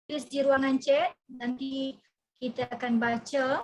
tulis di ruangan chat, nanti kita akan baca.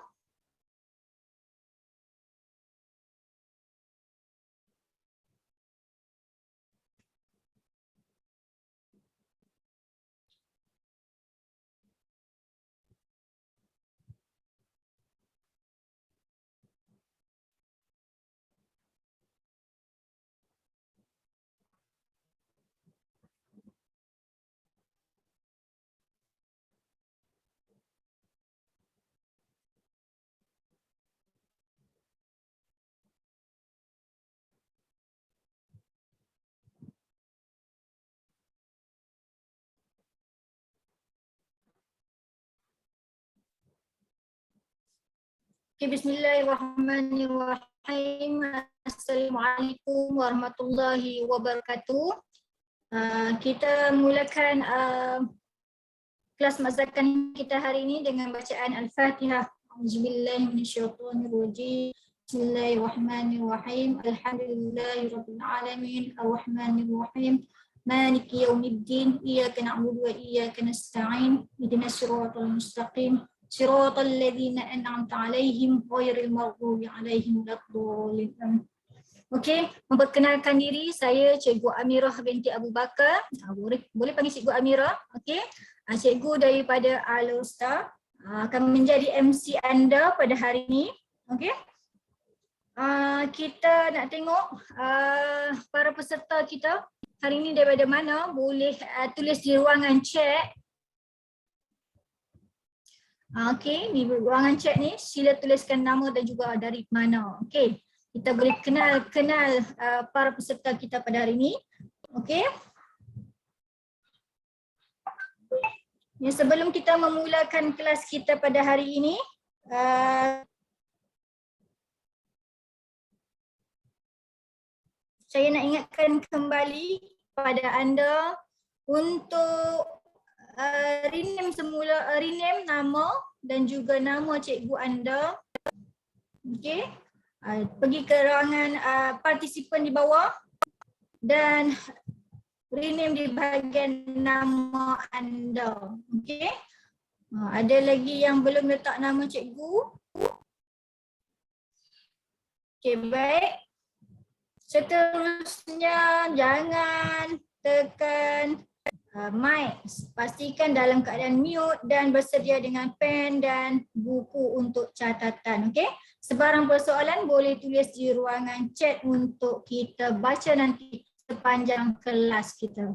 Okay, bismillahirrahmanirrahim. Assalamualaikum warahmatullahi wabarakatuh. Kita mulakan kelas mazakan kita hari ini dengan bacaan Al-Fatihah. Auzubillahiminasyaitonirrajim. Bismillahirrahmanirrahim. Alhamdulillahirabbil alamin. Arrahmanirrahim. Maliki yaumiddin. Iyyaka na'budu wa iyyaka nasta'in. Ihdinas siratal mustaqim. Siratal ladzina an'amta 'alaihim ghairil maghdubi 'alaihim waladdallin. Okey, memperkenalkan diri, saya Cikgu Amirah binti Abu Bakar. Boleh panggil Cikgu Amirah. Okey. Cikgu daripada Al-Usta akan menjadi MC anda pada hari ini. Okey. Kita nak tengok para peserta kita hari ini daripada mana. Boleh tulis di ruangan chat. Okey, di ruangan chat ni sila tuliskan nama dan juga dari mana. Okey, kita boleh kenal para peserta kita pada hari ini. Okey. Ya, sebelum kita memulakan kelas kita pada hari ini, saya nak ingatkan kembali pada anda untuk rename nama dan juga nama cikgu anda. Okey. Pergi ke ruangan partisipan di bawah dan rename di bahagian nama anda. Okey. Ada lagi yang belum letak nama cikgu? Okey, baik. Seterusnya jangan tekan mic, pastikan dalam keadaan mute dan bersedia dengan pen dan buku untuk catatan. Okey, sebarang persoalan boleh tulis di ruangan chat untuk kita baca nanti sepanjang kelas kita.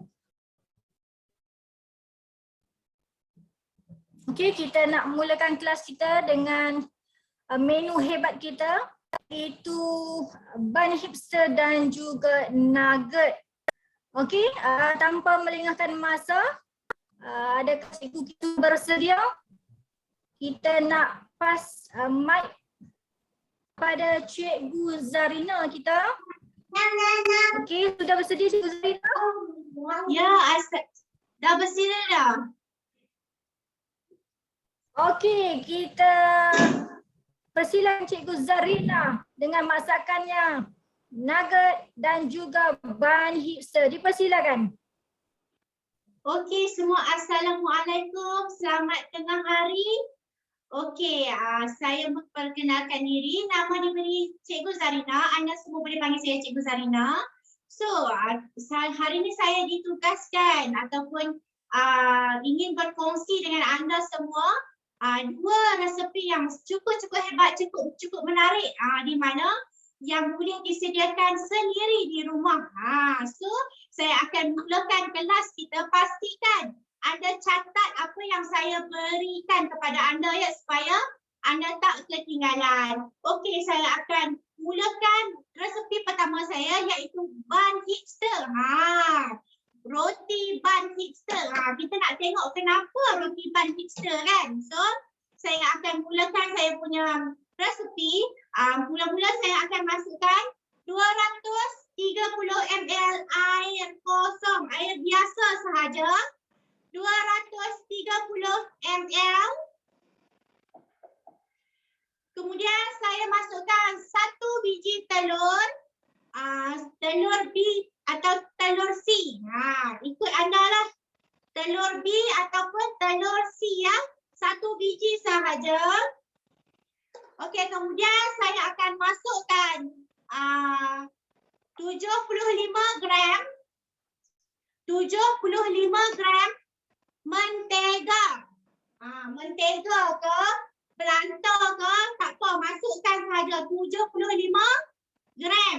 Okey, kita nak mulakan kelas kita dengan menu hebat kita, iaitu bun hipster dan juga nugget. Okey, tanpa melengahkan masa, adakah cikgu kita bersedia? Kita nak pass mic pada Cikgu Zarina kita. Okey, sudah bersedia Cikgu Zarina? Ya, dah bersedia dah. Okey, kita persilakan Cikgu Zarina dengan masakannya. Nugget dan juga bun hipster. Dipersilakan. Okey, semua assalamualaikum. Selamat tengah hari. Okey, saya memperkenalkan diri. Nama diberi Cikgu Zarina. Anda semua boleh panggil saya Cikgu Zarina. So, hari ini saya ditugaskan ataupun ingin berkongsi dengan anda semua dua resepi yang cukup hebat, cukup menarik, di mana yang boleh disediakan sendiri di rumah. So, saya akan mulakan kelas kita. Pastikan anda catat apa yang saya berikan kepada anda ya, supaya anda tak ketinggalan. Okey, saya akan mulakan resepi pertama saya, iaitu bun hipster. Roti bun hipster. Kita nak tengok kenapa roti bun hipster kan. So, saya akan mulakan saya punya resepi. Mula-mula saya akan masukkan 230 ml air kosong, air biasa sahaja. 230 ml. Kemudian saya masukkan 1 biji telur. Telur B atau telur C. Ikut anda lah. telur B ataupun telur C ya. 1 biji sahaja. Okey, kemudian saya akan masukkan 75 gram 75 gram mentega. Mentega ke belanta ke tak apa, masukkan saja 75 gram.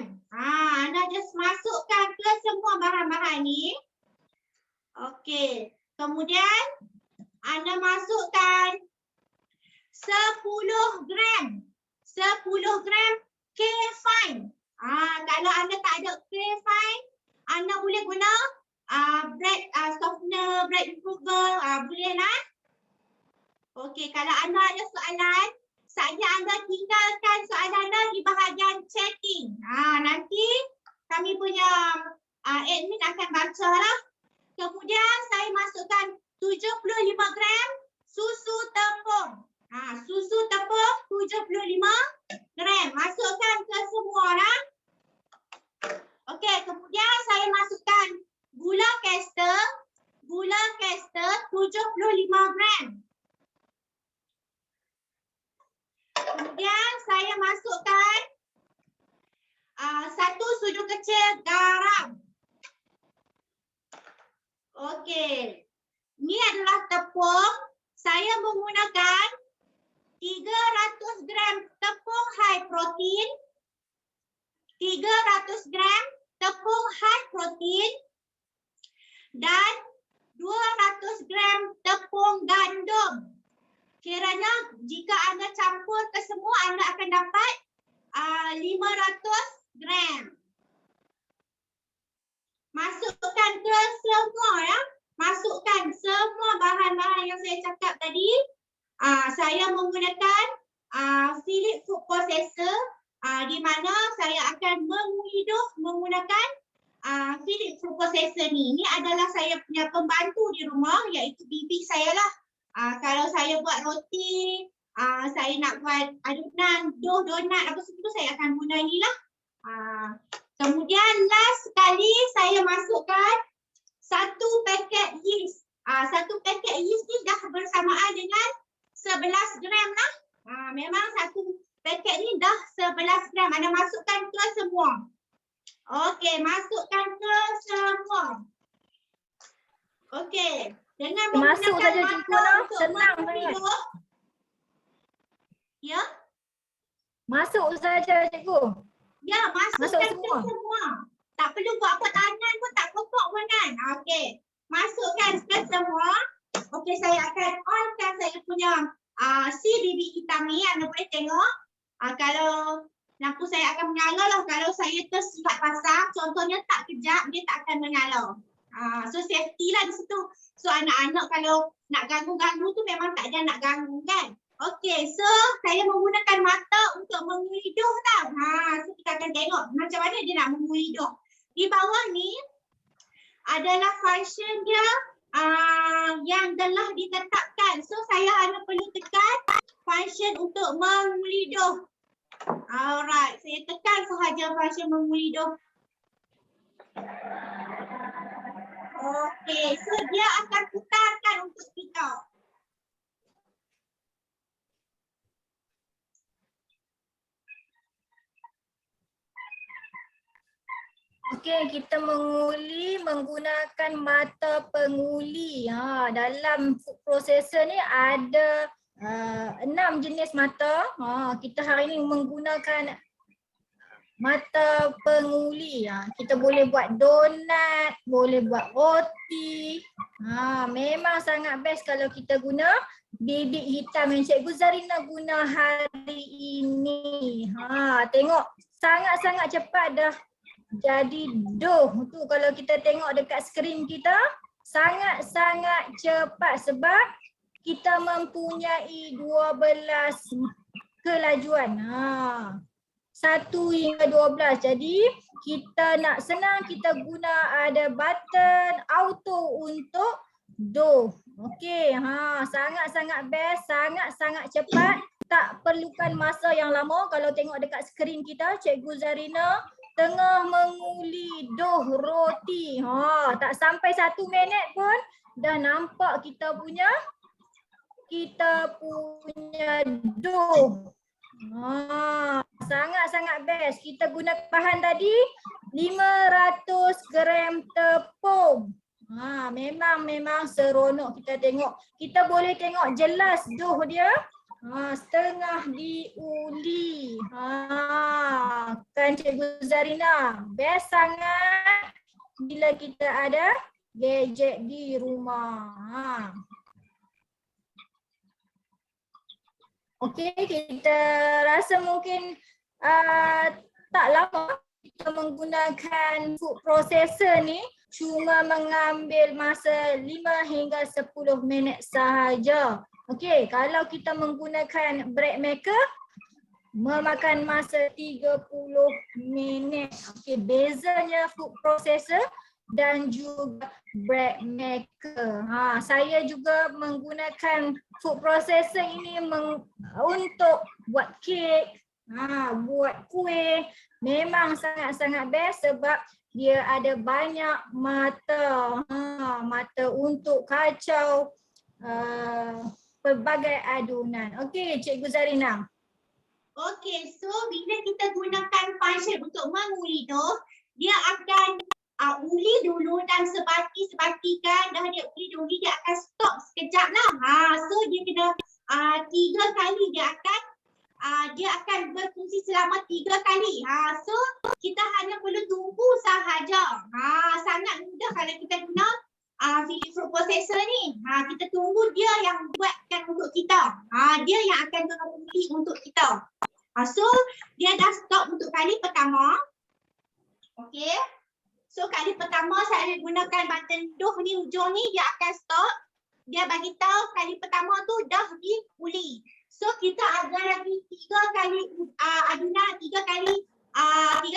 Anda just masukkan ke semua bahan-bahan ni. Okey, kemudian anda masukkan 10 gram K-Fine. Kalau anda tak ada K-Fine, anda boleh guna bread softener, bread improver, boleh lah. Okey, kalau anda ada soalan, saja anda tinggalkan soalan anda di bahagian chatting. Nanti kami punya admin akan baca lah. Kemudian saya masukkan 75 gram susu tepung. Susu tepung 75 gram. Masukkan ke semua orang. Okey, kemudian saya masukkan gula caster 75 gram. Kemudian saya masukkan 1 sudu kecil garam. Okey. Ini adalah tepung. Saya menggunakan 300 gram tepung high protein, 300 gram tepung high protein dan 200 gram tepung gandum. Kiranya jika anda campur ke semua, anda akan dapat 500 gram. Masukkan ke semua ya. Masukkan semua bahan-bahan yang saya cakap tadi. Saya menggunakan Philips food processor di mana saya akan menguliduh menggunakan Philips food processor ni. Ini adalah saya punya pembantu di rumah, iaitu bibi saya lah. Kalau saya buat roti, saya nak buat adunan, donat apa semua tu, saya akan guna inilah. Kemudian last sekali saya masukkan 1 paket yeast. 1 paket yeast ni dah bersamaan dengan 11 gram lah. Memang 1 paket ni dah 11 gram. Anda masukkan ke semua. Okey, masukkan ke semua. Okey. Dengan Masuk saja menggunakan cikgu lah. Senang sangat. Ya? Masuk saja cikgu. Ya, masukkan Masuk ke semua. semua. Tak perlu buat apa tangan pun, tak pokok pun kan. Okey. Masukkan ke semua. Okey, saya akan onkan saya punya si bibi hitam ni. Anda boleh tengok. Kalau lampu saya akan menyala lah. Kalau saya tersilap pasang, contohnya tak kejap, dia tak akan menyala. So safety lah di situ. So anak-anak kalau nak ganggu-ganggu tu memang tak ada nak ganggu kan. Okey, so saya menggunakan mata untuk menguliduh tau. So kita akan tengok macam mana dia nak menguliduh. Di bawah ni adalah function dia yang telah ditetapkan. So saya hanya perlu tekan function untuk menguliduh. Alright, saya tekan sahaja function menguliduh. Okey, so dia akan putarkan untuk kita. Okey, kita menguli menggunakan mata penguli. Dalam food processor ni ada 6 jenis mata. Kita hari ni menggunakan mata penguli. Kita boleh buat donat, boleh buat roti. Memang sangat best kalau kita guna bibit hitam yang Cikgu Zarina guna hari ini. Tengok sangat-sangat cepat dah jadi dough tu. Kalau kita tengok dekat skrin kita, sangat-sangat cepat sebab kita mempunyai 12 kelajuan. 1 hingga 12. Jadi kita nak senang, kita guna ada button auto untuk dough. Okey, sangat-sangat best, sangat-sangat cepat. Tak perlukan masa yang lama. Kalau tengok dekat skrin kita, Cikgu Zarina tengah menguli doh roti. Tak sampai 1 minit pun dah nampak kita punya doh. Sangat-sangat best. Kita guna bahan tadi 500 gram tepung. Memang seronok kita tengok. Kita boleh tengok jelas doh dia. Setengah diuli. Kan Cikgu Zarina? Best sangat bila kita ada gadget di rumah. Okey, kita rasa mungkin tak lama kita menggunakan food processor ni cuma mengambil masa 5 hingga 10 minit sahaja. Okey, kalau kita menggunakan bread maker memakan masa 30 minit. Okey, bezanya food processor dan juga bread maker. Saya juga menggunakan food processor ini untuk buat kek, buat kuih. Memang sangat-sangat best sebab dia ada banyak mata. Mata untuk kacau pelbagai adunan. Okey, Cikgu Zarina. Okey, so bila kita gunakan function untuk menguli tu, dia akan uli dulu dan sebati-sebatikan. Dah dia uli dia akan stop sekejap lah. So dia kena 3 kali dia akan berfungsi selama 3 kali. So kita hanya perlu tunggu sahaja. Sangat mudah kalau kita guna food processor ni. Kita tunggu dia yang buatkan untuk kita. Dia yang akan menguli untuk kita. So dia dah stop untuk kali pertama. Okey. So kali pertama saya gunakan button doh ni, ujung ni dia akan stop. Dia bagi tahu kali pertama tu dah diuli. So kita ada lagi 3 kali adunan, 3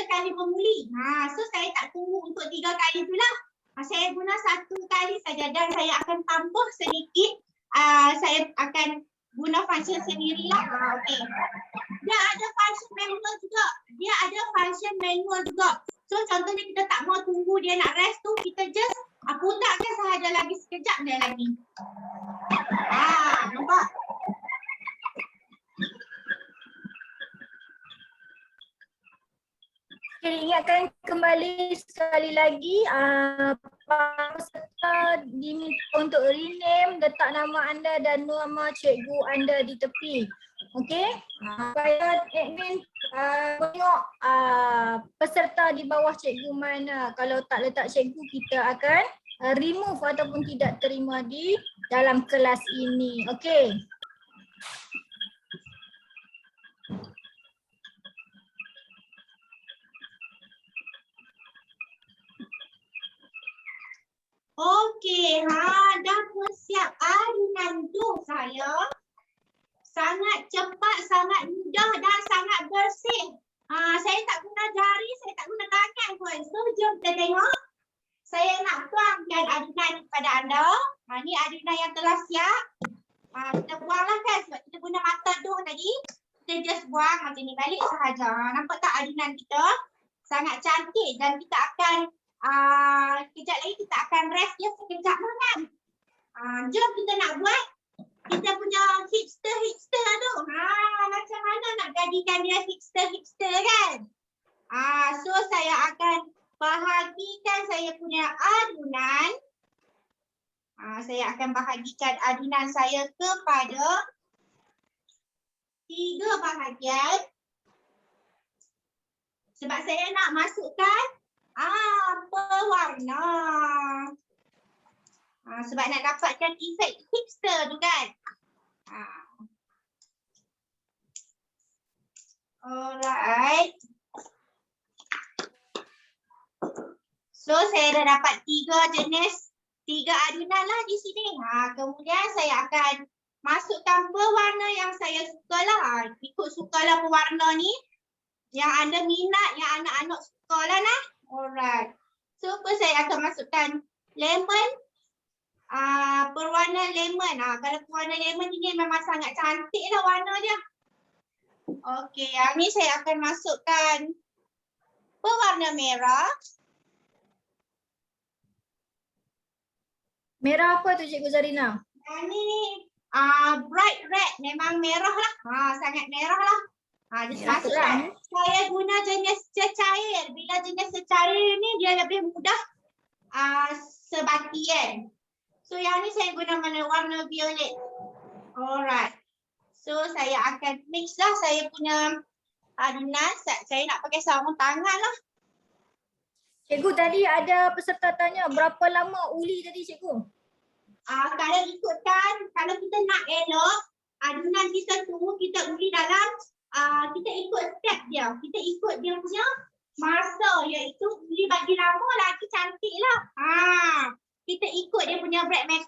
kali menguli. So saya tak tunggu untuk 3 kali tu lah. Saya guna 1 kali saja dan saya akan tambah sedikit. Saya akan guna function sendirilah. Okey. Dia ada function manual juga. So contohnya kita tak mau tunggu dia nak rest tu, kita just putarkan sahaja lagi sekejap dia lagi. Nampak? Okay, ingatkan kembali sekali lagi peserta diminta untuk rename, letak nama anda dan nama cikgu anda di tepi. Okey, supaya admin tengok peserta di bawah cikgu mana. Kalau tak letak cikgu, kita akan remove ataupun tidak terima di dalam kelas ini. Okey. Okey, dah pun siap adunan tu saya. Sangat cepat, sangat mudah dan sangat bersih. Saya tak guna jari, saya tak guna tangan pun. So jom kita tengok. Saya nak tuangkan adunan kepada anda. Ni adunan yang telah siap. Kita buanglah kan sebab kita guna mata doh tadi. Kita just buang macam ni balik sahaja. Nampak tak adunan kita? Sangat cantik dan kita akan kejap lagi kita akan rest dia sekejap kan. Jom kita nak buat kita punya hipster tu. Macam mana nak jadikan dia hipster kan? So saya akan bahagikan saya punya adunan. Saya akan bahagikan adunan saya kepada 3 bahagian. Sebab saya nak masukkan pewarna. Sebab nak dapatkan efek hipster tu kan. Alright. So saya dah dapat 3 jenis, 3 adunan lah di sini. Kemudian saya akan masukkan pewarna yang saya sukalah. Ikut sukalah pewarna ni. Yang anda minat, yang anak-anak sukalah lah. Alright. So first saya akan masukkan lemon. Berwarna lemon. Kalau berwarna lemon ini memang sangat cantik lah warna dia. Okey, yang ni saya akan masukkan Apa warna merah? Merah apa tu Cikgu Zarina? Yang ni bright red, memang merah lah. Sangat merah lah. Dia Merah terang. saya guna jenis cecair. Bila jenis cecair ni dia lebih mudah sebati kan. So yang ni saya guna warna violet. Alright. So saya akan mix lah saya punya adunan. Saya nak pakai sarung tangan lah. Cikgu tadi ada peserta tanya berapa lama uli tadi Cikgu? Kalau ikutkan, kalau kita nak elok adunan kita tu, kita uli dalam kita ikut step dia. Kita ikut dia punya masa, iaitu uli bagi lama lagi cantik lah. Kita ikut dia punya bread make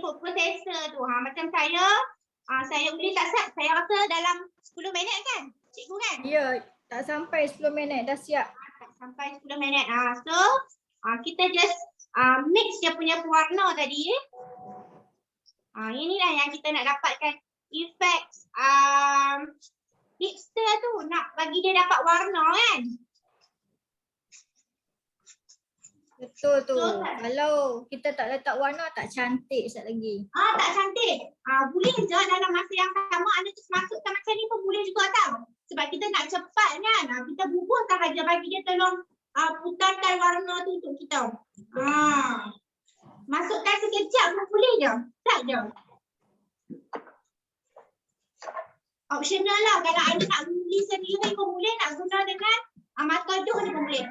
food processor tu. Macam saya uli tak siap, saya rasa dalam 10 minit kan? Cikgu kan? Ya, tak sampai 10 minit dah siap. Tak sampai 10 minit. So, kita just mix dia punya pewarna tadi. Inilah yang kita nak dapatkan efek hipster tu, nak bagi dia dapat warna kan. Betul tu. Kalau kita tak letak warna tak cantik sekali lagi. Tak cantik. Boleh je dalam masa yang sama anda terus masukkan macam ni pun boleh juga tau. Sebab kita nak cepat kan. Kita bubuh sahaja bagi dia tolong putarkan warna tu untuk kita. Masukkan sekejap pun boleh je. Tak je. Optional lah. Kalau anda nak beli sendiri pun boleh. Nak guna dengan mata duh ni pun boleh.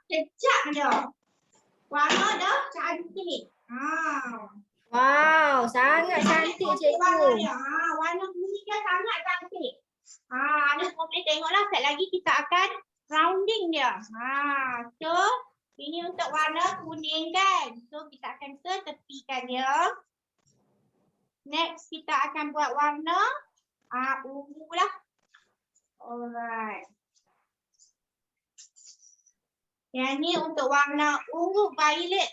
Kejap je. Warna dah cantik. Wow, sangat cantik Cikgu. Warna kuning dia sangat cantik. Anda semua boleh tengoklah. Sekejap lagi kita akan rounding dia. So, ini untuk warna kuning kan. So, kita akan tepikan dia. Next, kita akan buat warna ungu lah. Alright. Yang ni untuk warna ungu violet.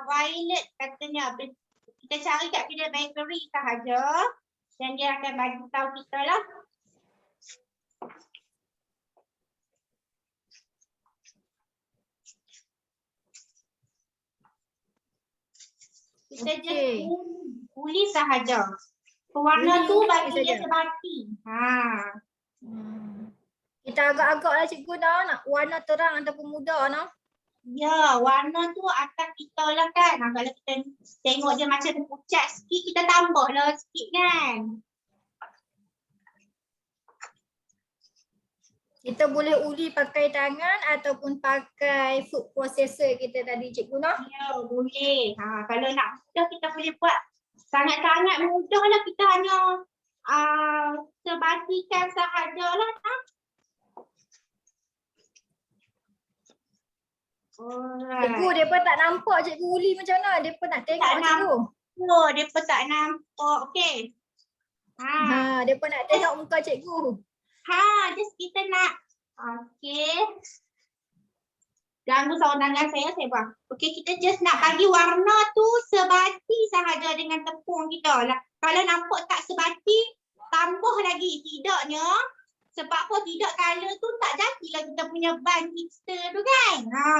Violet katanya. Kita cari kat kedai bakery sahaja. Dan dia akan bagi tahu kita lah. Kita just uli sahaja. Pewarna tu bagi dia sebati. Kita agak-agak lah Cikgu dah nak warna terang ataupun muda nah. Ya, warna tu atas kita lah kan. Kalau kita tengok dia macam pucat sikit, kita tambah lah sikit kan. Kita boleh uli pakai tangan ataupun pakai food processor kita tadi Cikgu nah. Ya, boleh. Kalau nak mudah kita boleh buat sangat-sangat mudah lah. Kita hanya sebatikan sahaja lah. Cikgu, mereka tak nampak Cikgu uli macam mana? Mereka nak tengok Cikgu. Mereka tak nampak. Okey. Mereka nak tengok muka Cikgu. Just kita nak. Okey. Ganggu sarung tangan saya buang. Okey, kita just nak bagi warna tu sebati sahaja dengan tepung kita. Kalau nampak tak sebati, tambah lagi. Tidaknya, sebab apa tidak color tu tak jadilah kita punya ban hipster tu kan.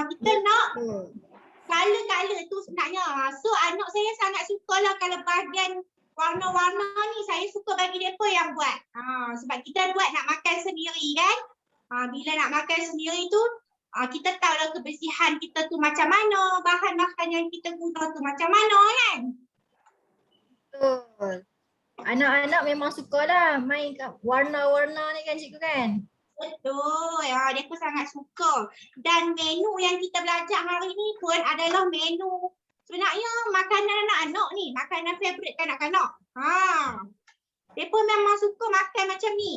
Kita nak color tu sebenarnya. So anak saya sangat sukalah kalau bahagian warna-warna ni saya suka bagi mereka yang buat. Sebab kita buat nak makan sendiri kan. Bila nak makan sendiri tu kita tahulah kebersihan kita tu macam mana, bahan-bahan yang kita guna tu macam mana kan. Betul. Anak-anak memang sukalah main kat warna-warna ni kan Cikgu kan? Betul. Dia pun sangat suka. Dan menu yang kita belajar hari ni pun adalah menu sebenarnya makanan anak-anak ni. Makanan favourite kanak-kanak. Dia pun memang suka makan macam ni.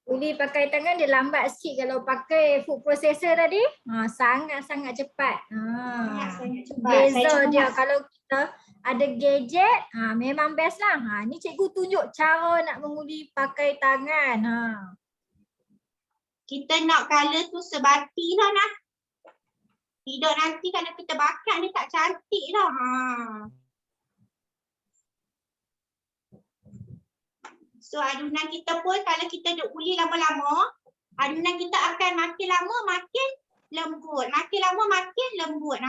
Uli pakai tangan dia lambat sikit. Kalau pakai food processor tadi, sangat-sangat cepat. Sangat cepat. Beza dia kalau kita ada gadget, memang best lah. Ni cikgu tunjuk cara nak mengundi pakai tangan. Kita nak colour tu sebati lah nah. Tidak nanti kalau kita bakar ni tak cantik lah. So adunan kita pun kalau kita duk uli lama-lama, adunan kita akan makin lama makin lembut. Makin lama makin lembut.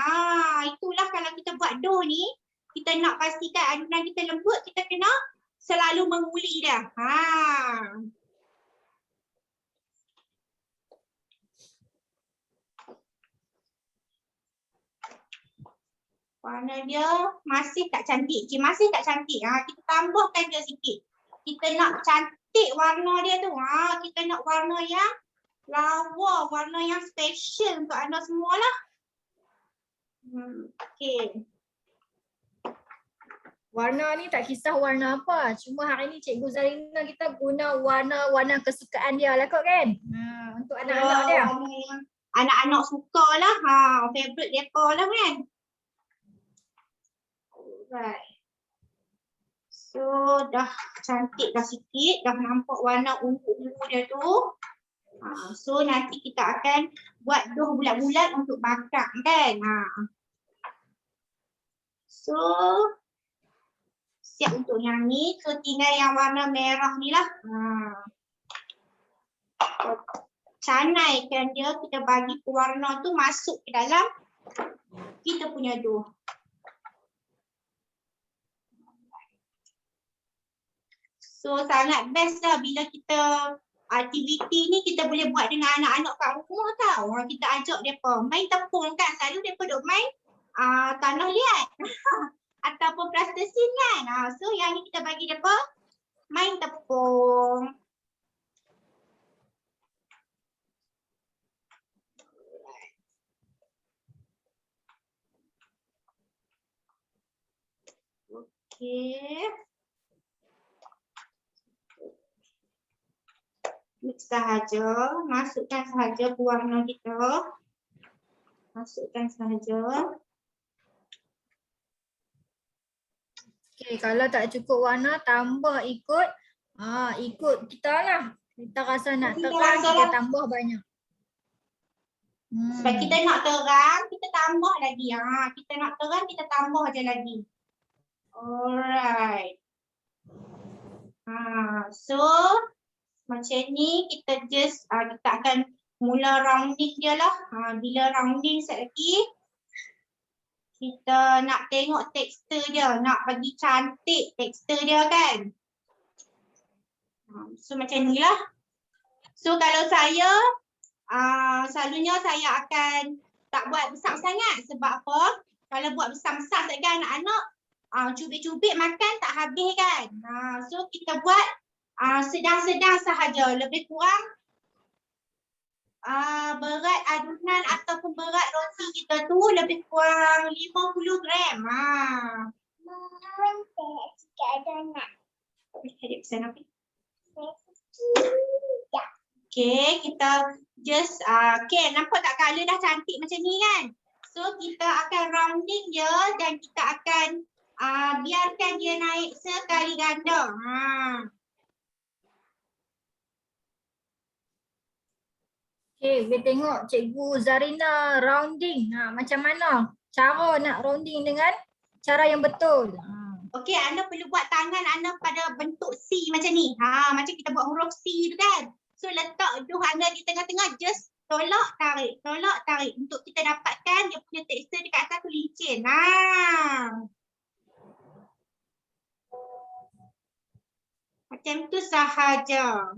Itulah kalau kita buat dough ni, kita nak pastikan adunan kita lembut, kita kena selalu menguli dah. Warna dia masih tak cantik. Masih tak cantik. Kita tambahkan dia sikit. Kita nak cantik warna dia tu. Kita nak warna yang lawa, warna yang special untuk anda semualah. Okey. Warna ni tak kisah warna apa. Cuma hari ni Cikgu Zarina kita guna warna-warna kesukaan dia lah kot kan. Untuk anak-anak dia. Anak-anak suka lah. Favorite mereka lah kan. Alright. So dah cantik dah sikit. Dah nampak warna ungu-ungu dia tu. So nanti kita akan buat dough bulat-bulat untuk bakar kan. So siap untuk yang ni. So tinggal yang warna merah ni lah. Canaikan dia, kita bagi warna tu masuk ke dalam kita punya dough. So sangat best lah bila kita aktiviti ni kita boleh buat dengan anak-anak kat rumah tau. Kita ajak mereka main tepung kan. Selalu mereka duk main tanah liat ataupun plastisin kan. So yang ni kita bagi mereka main tepung. Okay. Mix sahaja, masukkan sahaja warna kita. Masukkan sahaja. Okay, kalau tak cukup warna tambah ikut kita lah. Kita rasa nak terang, kita tambah banyak. Sebab kita nak terang, kita tambah lagi. Kita nak terang, kita tambah je lagi. Alright. So macam ni kita just kita akan mula rounding dia lah. Bila rounding sekejap lagi kita nak tengok tekstur dia, nak bagi cantik tekstur dia kan. So macam ni lah. So kalau saya selalunya saya akan tak buat besar sangat. Sebab apa? Kalau buat besar-besar sangat anak-anak cubit-cubit makan tak habis kan. So kita buat sedang-sedang sahaja, lebih kurang berat adunan ataupun berat roti kita tu lebih kurang 50 gram. Okay, kita just okay, nampak tak colour dah cantik macam ni kan. So kita akan rounding dia dan kita akan biarkan dia naik sekali ganda. Okay, kita tengok Cikgu Zarina rounding. Macam mana cara nak rounding dengan cara yang betul. Okey, anda perlu buat tangan anda pada bentuk C macam ni. Macam kita buat huruf C tu kan. So letak dough anda di tengah-tengah, just tolak tarik untuk kita dapatkan dia punya tekstur dekat atas tu licin. Macam tu sahaja.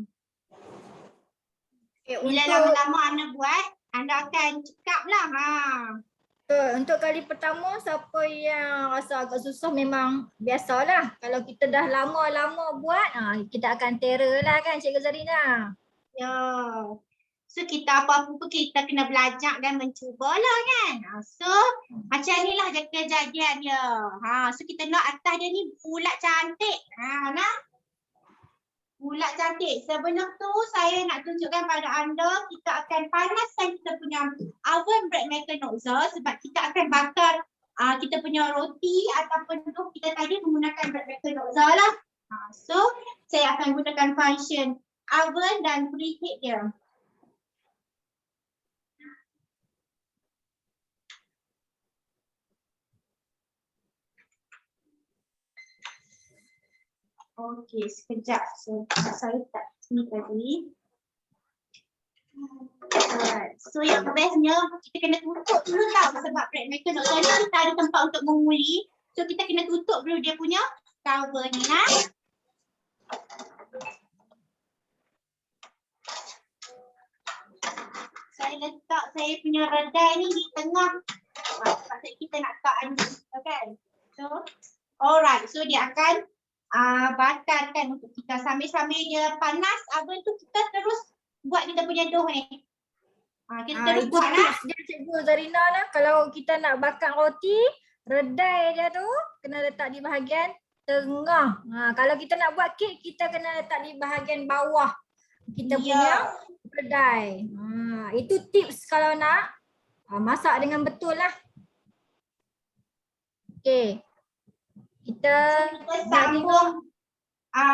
Okay, bila lama-lama anda buat, anda akan cekap lah. Untuk kali pertama, siapa yang rasa agak susah memang biasalah. Kalau kita dah lama-lama buat, kita akan terror lah kan Cikgu Zarina. Ya. So kita apa-apa pun kita kena belajar dan mencubalah kan. So macam inilah je kejadian dia. So kita nak atas dia ni bulat cantik. Nak? Bulat cantik. Sebelum tu saya nak tunjukkan pada anda, kita akan panaskan kita punya oven bread maker nozzle sebab kita akan bakar kita punya roti ataupun dough kita tadi menggunakan bread maker Doxa lah. So saya akan gunakan function oven dan preheat dia. Okey, sekejap. Saya tak sini tadi. Alright. So yang bestnya kita kena tutup dulu tau sebab bread maker Doxa ni kita ada tempat untuk menguli. So kita kena tutup dulu dia punya cover ni lah. Saya letak saya punya redai ni di tengah. Sebab kita nak letak anies. Okay. So, alright. So dia akan bakarkan untuk kita. Sambil-sambil dia panas oven tu kita terus buat kita punya dough ni. Kita terus Itu buat lah. tips dia Cikgu Zarina lah. Kalau kita nak bakar roti, redai dia tu kena letak di bahagian tengah. Kalau kita nak buat kek, kita kena letak di bahagian bawah kita punya redai. Itu tips kalau nak masak dengan betul lah. Okey. Kita sambung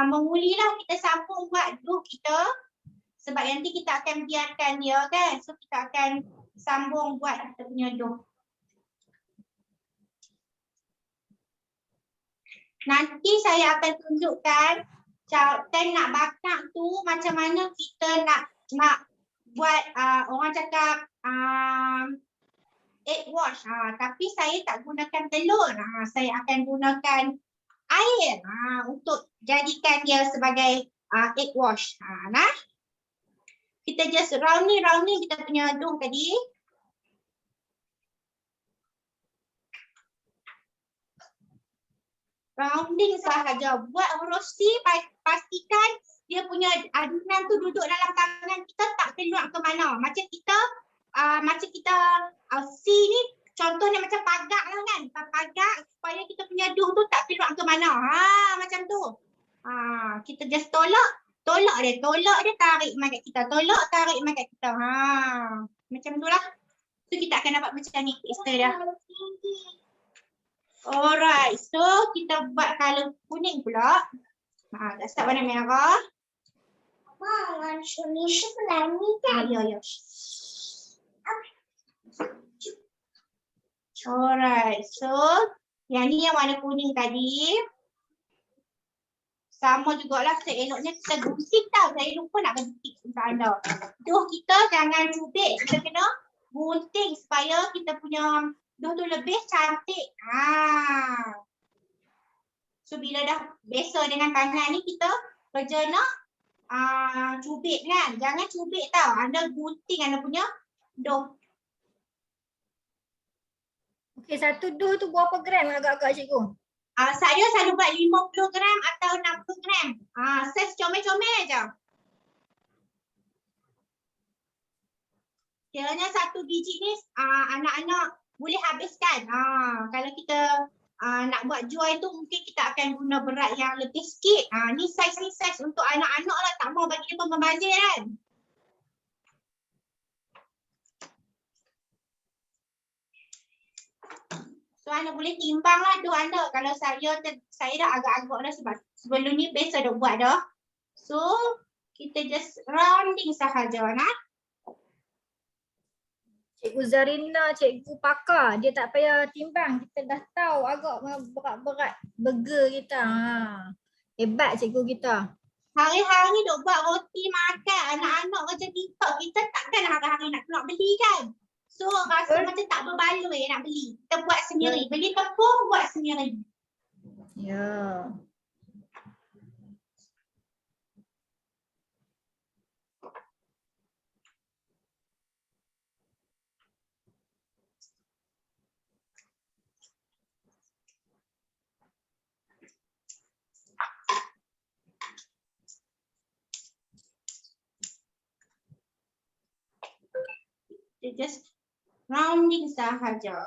menguli lah, kita sambung buat dough kita sebab nanti kita akan biarkan dia kan, so kita akan sambung buat kita punya dough. Nanti saya akan tunjukkan time nak bakar tu macam mana kita nak buat orang cakap egg wash. Tapi saya tak gunakan telur. Saya akan gunakan air untuk jadikan dia sebagai egg wash. Nah, kita just round ni kita punya dough tadi. Rounding sahaja. Buat rosti, pastikan dia punya adunan tu duduk dalam tangan kita, tak keluar ke mana. Macam kita C ni contohnya macam pagak lah kan. Pagak supaya kita punya dough tu tak keluar ke mana. Macam tu. Kita just tolak dia, tarik mai kat kita. Tolak, tarik mai kat kita. Macam tu lah. So kita akan dapat macam ni texture dia. Alright, so kita buat color kuning pula. Dah start warna merah. Mama, ni sebelah ni kan? Ya. Alright, so yang ni yang warna kuning tadi. Sama jugalah seeloknya kita gunting tau. Saya lupa nak gunting untuk anda. Dough kita jangan cubit. Kita kena gunting supaya kita punya dough tu lebih cantik. So bila dah biasa dengan tangan ni kita kerja nak cubit kan. Jangan cubit tau. Anda gunting anda punya dough. okey, satu dough tu berapa gram agak-agak cikgu? Saya selalu buat 50 gram atau 60 gram. Saiz comel-comel je. Kiranya satu biji ni anak-anak boleh habiskan. Kalau kita nak buat jual tu mungkin kita akan guna berat yang lebih sikit. Ni saiz untuk anak-anak lah, tak mau bagi dia pun membazir kan. So anda boleh timbang lah dough anda. Kalau saya dah agak-agak dah sebab sebelum ni biasa dah buat dah. So kita just rounding sahaja nah. Cikgu Zarina, cikgu pakar. Dia tak payah timbang. Kita dah tahu agak berat-berat burger kita. Hebat cikgu kita. Hari-hari duk buat roti makan anak-anak macam TikTok. Kita takkan hari-hari nak keluar beli kan. So rasa macam tak berbaloi nak beli. Kita buat sendiri. Beli tepung buat sendiri. Ya. Just rounding sahaja.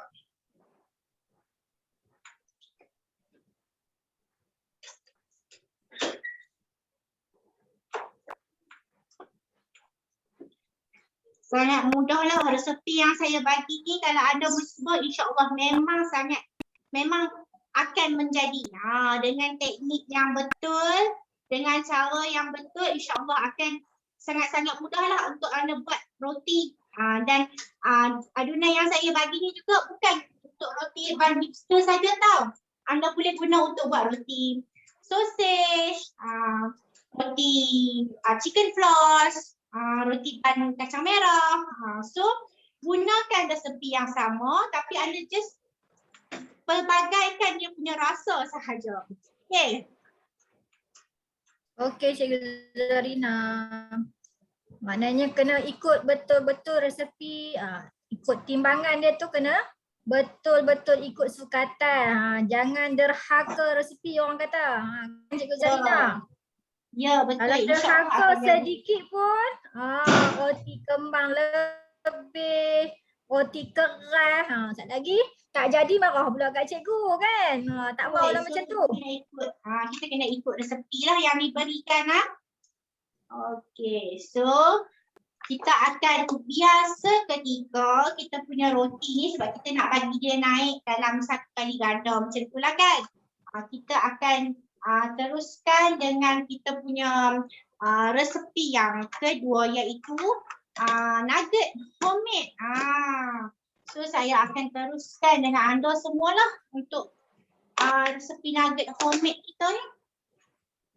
Sangat mudahlah resepi yang saya bagi ni, kalau anda cuba insya-Allah memang akan menjadi. Dengan teknik yang betul, dengan cara yang betul, insya-Allah akan sangat-sangat mudahlah untuk anda buat roti. Dan adunan yang saya bagi ni juga bukan untuk roti bun hipster saja tau. Anda boleh guna untuk buat roti sausage, roti chicken floss, roti bun kacang merah. So gunakan resepi yang sama tapi anda just pelbagaikan dia punya rasa sahaja. Okay. Okey Cikgu Zarina. Maknanya kena ikut betul-betul resepi. Ikut timbangan dia tu kena betul-betul ikut sukatan. Jangan derhaka resepi orang kata. Kan Cikgu Zarina? Ya betul. Kalau InsyaAllah derhaka akan jadi. sedikit pun, roti kembang lebih, roti keras, tak lagi tak jadi marah pula kat cikgu kan. Tak maulah macam tu. Kita kena ikut resepi lah yang diberikan. Okey, so kita akan biasa ketika kita punya roti ni sebab kita nak bagi dia naik dalam 1 kali ganda macam tu lah kan. Kita akan teruskan dengan kita punya resepi yang kedua iaitu nugget homemade. So saya akan teruskan dengan anda semualah untuk resepi nugget homemade kita ni.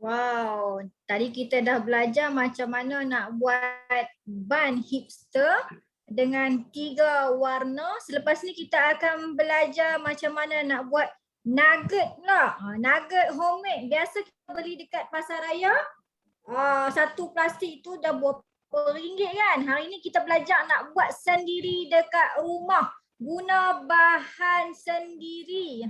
Wow, tadi kita dah belajar macam mana nak buat bun hipster dengan 3 warna. Selepas ni kita akan belajar macam mana nak buat nugget pula. Nugget homemade. Biasa kita beli dekat pasar raya. Satu plastik tu dah berapa ringgit kan. Hari ni kita belajar nak buat sendiri dekat rumah. Guna bahan sendiri.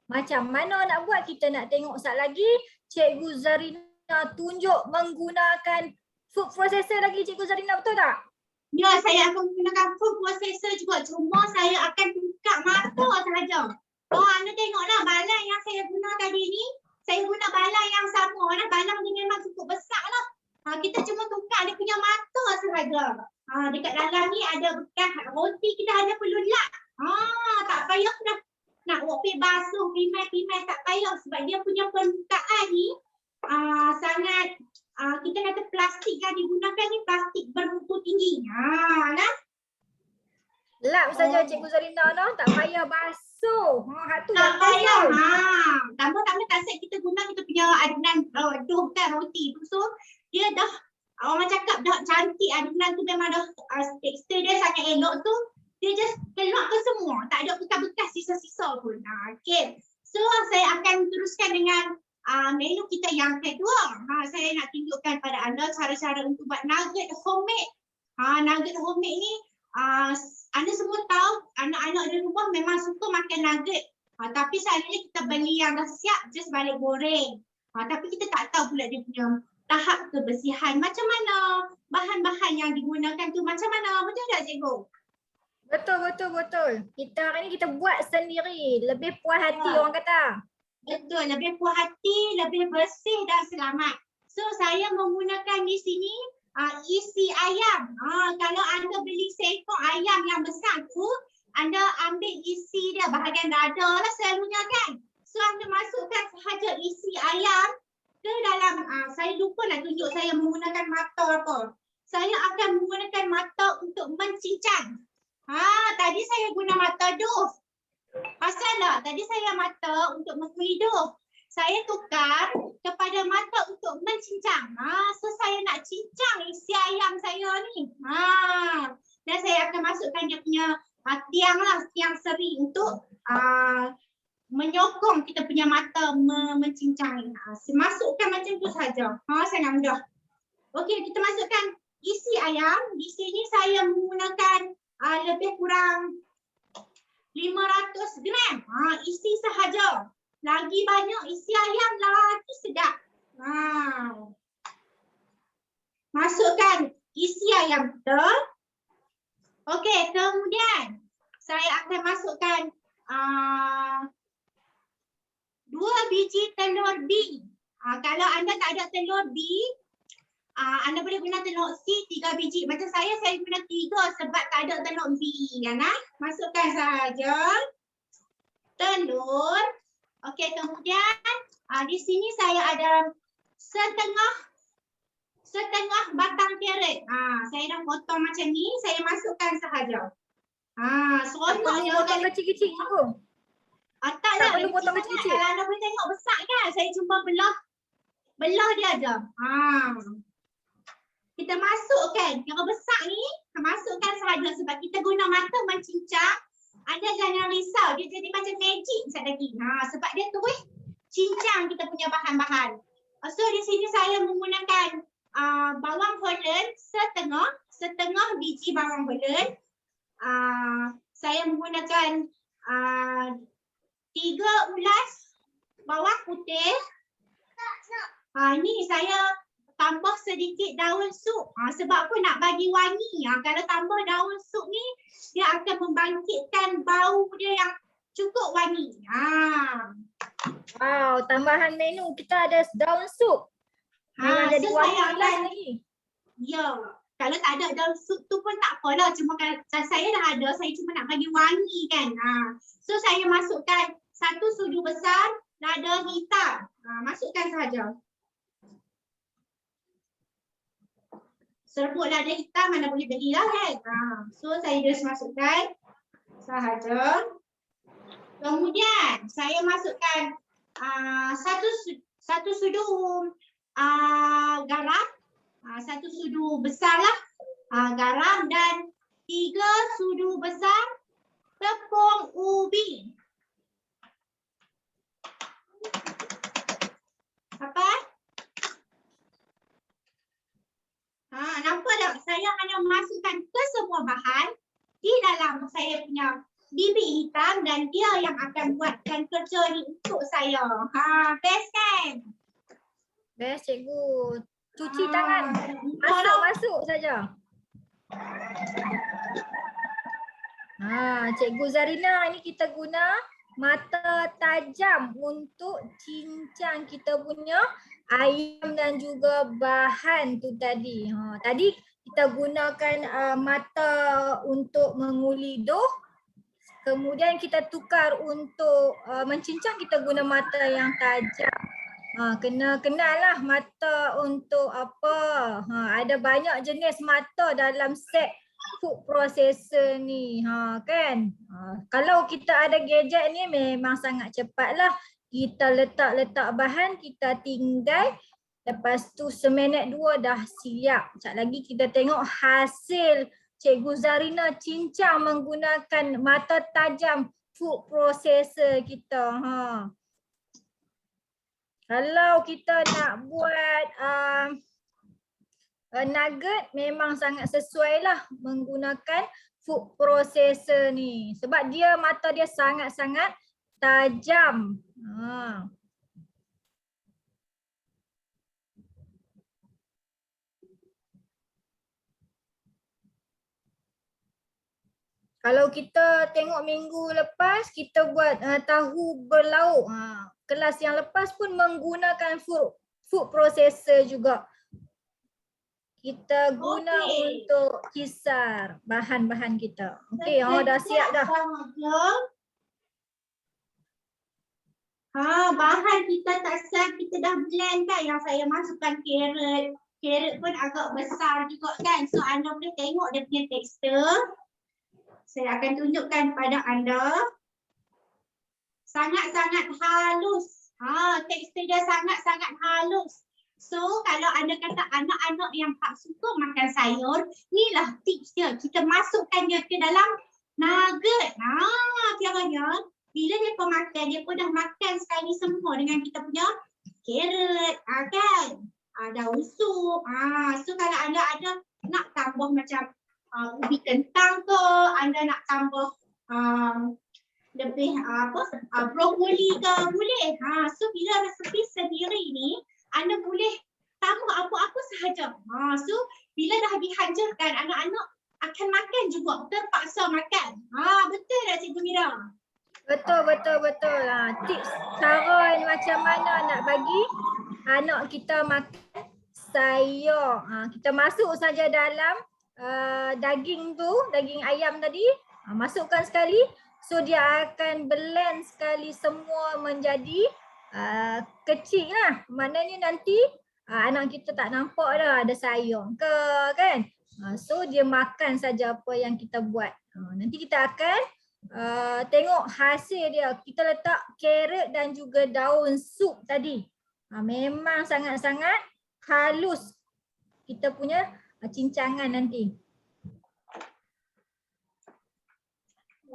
Macam mana nak buat, kita nak tengok sekejap lagi. Cikgu Zarina tunjuk menggunakan food processor lagi, Cikgu Zarina, betul tak? Ya, saya akan menggunakan food processor juga. Cuma saya akan buka mata sahaja. Anda tengoklah balang yang saya guna tadi ni. Saya guna balang yang sama. Balang ni memang cukup besar lah. Kita cuma tukar dia punya mata sahaja. Dekat dalam ni ada bekas roti, kita hanya perlu lap. Tak payah dah nak buat basuh, pimai-pimai, tak payah sebab dia punya permukaan ni sangat kita kata plastik yang digunakan ni plastik bermutu tinggi. Lap saja Cikgu Zarina, tak payah basuh. Tak payah. Tambah-tambah tak set kita guna kita punya adunan dough kan roti tu. So dia dah orang cakap dah cantik, adunan tu memang dah tekstur dia sangat elok tu. Dia just keluar ke semua, tak ada bekas-bekas sisa-sisa pun. Okay. So saya akan teruskan dengan menu kita yang kedua. Saya nak tunjukkan pada anda cara-cara untuk buat nugget homemade. Nugget homemade ni anda semua tahu anak-anak di rumah memang suka makan nugget. Tapi selalunya kita beli yang dah siap just balik goreng. Tapi kita tak tahu pula dia punya tahap kebersihan macam mana, bahan-bahan yang digunakan tu macam mana. Betul tak cikgu? Betul. Hari ni kita buat sendiri, lebih puas hati orang kata. Betul, lebih puas hati, lebih bersih dan selamat. So saya menggunakan di sini isi ayam. Kalau anda beli seekor ayam yang besar tu, anda ambil isi dia bahagian dada lah selalunya kan. So anda masukkan sahaja isi ayam ke dalam, saya lupa nak tunjuk saya menggunakan mata apa. Saya akan menggunakan mata untuk mencincang. Tadi saya guna mata dough. Pasal tak? Tadi saya mata untuk mengguli dough. Saya tukar kepada mata untuk mencincang. So saya nak cincang isi ayam saya ni. Dan saya akan masukkan dia punya tiang seri untuk menyokong kita punya mata mencincang ni. Masukkan macam tu saja. Sangat mudah. Okey, kita masukkan isi ayam. Di sini saya menggunakan lebih kurang 500 gram isi sahaja. Lagi banyak isi ayam lagi sedap. Masukkan isi ayam kita. Okey, kemudian saya akan masukkan 2 biji telur B. Kalau anda tak ada telur B, Anda boleh guna telur C 3 biji. Macam saya guna 3 sebab tak ada telur B kan. Masukkan sahaja telur. Okey, kemudian di sini saya ada setengah batang carrot. Saya dah potong macam ni, saya masukkan sahaja. Tak Seronok perlu dia potong kan. kecil-kecil cikgu. Tak perlu potong kecil-kecil. Kalau anda boleh tengok besar kan, saya cuma belah dia aja. Kita masukkan yang besar ni, masukkan sahaja sebab kita guna mata mencincang. Anda jangan risau, dia jadi macam magic sekejap lagi. Sebab dia terus cincang kita punya bahan-bahan. So di sini saya menggunakan bawang holland setengah biji bawang holland. Saya menggunakan 3 ulas bawang putih. Ni saya tambah sedikit daun sup. Sebab apa? Nak bagi wangi. Kalau tambah daun sup ni, dia akan membangkitkan bau dia yang cukup wangi. Wow, tambahan menu kita ada daun sup. Memang jadi So wangi saya last akan, lagi. ya, kalau tak ada daun sup tu pun tak apalah. Cuma kalau saya dah ada, saya cuma nak bagi wangi kan. So saya masukkan 1 sudu besar lada hitam. Masukkan sahaja. Serbuk lada hitam mana boleh belilah kan. So saya just masukkan sahaja. Kemudian saya masukkan satu sudu garam, 1 sudu besar lah garam dan 3 sudu besar tepung ubi. Apa? Nampak tak? Saya hanya masukkan ke semua bahan di dalam saya punya bibik hitam dan dia yang akan buatkan kerja ni untuk saya. Best kan? Best cikgu. Cuci tangan. Masuk saja. Cikgu Zarina, ini kita guna mata tajam untuk cincang kita punya ayam dan juga bahan tu tadi. Tadi kita gunakan mata untuk menguli dough. Kemudian kita tukar untuk mencincang, kita guna mata yang tajam. Kena kenal lah mata untuk apa. Ada banyak jenis mata dalam set food processor ni. Kan? Kalau kita ada gadget ni memang sangat cepat lah. Kita letak bahan, kita tinggal. Lepas tu seminit 2 dah siap. Sekejap lagi kita tengok hasil Cikgu Zarina cincang menggunakan mata tajam food processor kita. Kalau kita nak buat nugget memang sangat sesuai lah menggunakan food processor ni. Sebab dia mata dia sangat-sangat tajam. Kalau kita tengok minggu lepas, kita buat tahu berlauk. Kelas yang lepas pun menggunakan food processor juga. Kita guna untuk kisar bahan-bahan kita. Okey, dah siap dah. Bahan kita tak siap, kita dah blend kan. Yang saya masukkan carrot. Carrot pun agak besar juga kan. So anda boleh tengok dia punya tekstur. Saya akan tunjukkan pada anda. Sangat-sangat halus. Tekstur dia sangat-sangat halus. So kalau anda kata anak-anak yang tak suka makan sayur, inilah tips dia. Kita masukkan dia ke dalam nugget. Kiranya bila dia pemakan, dia pun dah makan sekali semua dengan kita punya carrot. Kan? Daun sup. So kalau anda ada nak tambah macam ubi kentang ke, anda nak tambah lebih brokoli ke, boleh. So bila resepi sendiri ni, anda boleh tambah apa-apa sahaja. So bila dah dihancurkan, anak-anak akan makan juga, terpaksa makan. Betul tak Cikgu Mira? Betul. Tips cara macam mana nak bagi anak kita makan sayur. Kita masuk saja dalam daging tu, daging ayam tadi. Masukkan sekali. So dia akan blend sekali semua menjadi kecil lah. Maknanya nanti anak kita tak nampak dah ada sayur ke kan. So dia makan saja apa yang kita buat. Nanti kita akan tengok hasil dia. Kita letak carrot dan juga daun sup tadi. Memang sangat-sangat halus kita punya cincangan nanti.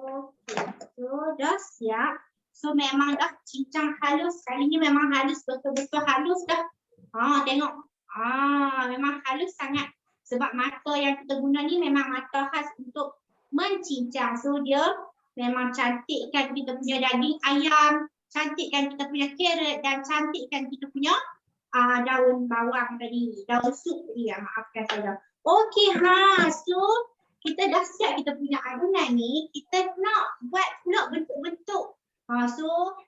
Okey, so dah siap. So memang dah cincang halus. Kali ni memang halus, betul-betul halus dah. Tengok. Memang halus sangat. Sebab mata yang kita guna ni memang mata khas untuk mencincang. So dia memang cantikkan kita punya daging ayam, cantikkan kita punya carrot dan cantikkan kita punya daun bawang tadi, daun sup tadi. Maafkan saya. Okey, so kita dah siap kita punya adunan ni, kita nak buat pula bentuk-bentuk. So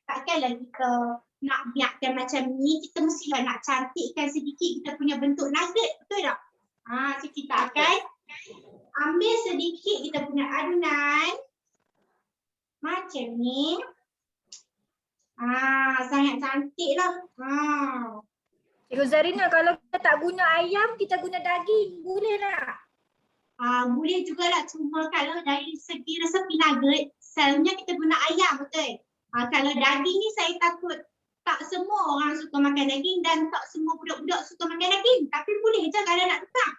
takkanlah kita nak biarkan macam ni, kita mestilah nak cantikkan sedikit kita punya bentuk nugget, betul tak? So kita akan ambil sedikit kita punya adunan macam ni. Sangat cantik lah. Cikgu Zarina, kalau kita tak guna ayam, kita guna daging, boleh tak? Boleh jugalah, cuma kalau dari segi resepi nugget, selalunya kita guna ayam, betul? Kalau daging ni saya takut tak semua orang suka makan daging dan tak semua budak-budak suka makan daging. Tapi boleh je kalau nak tukar.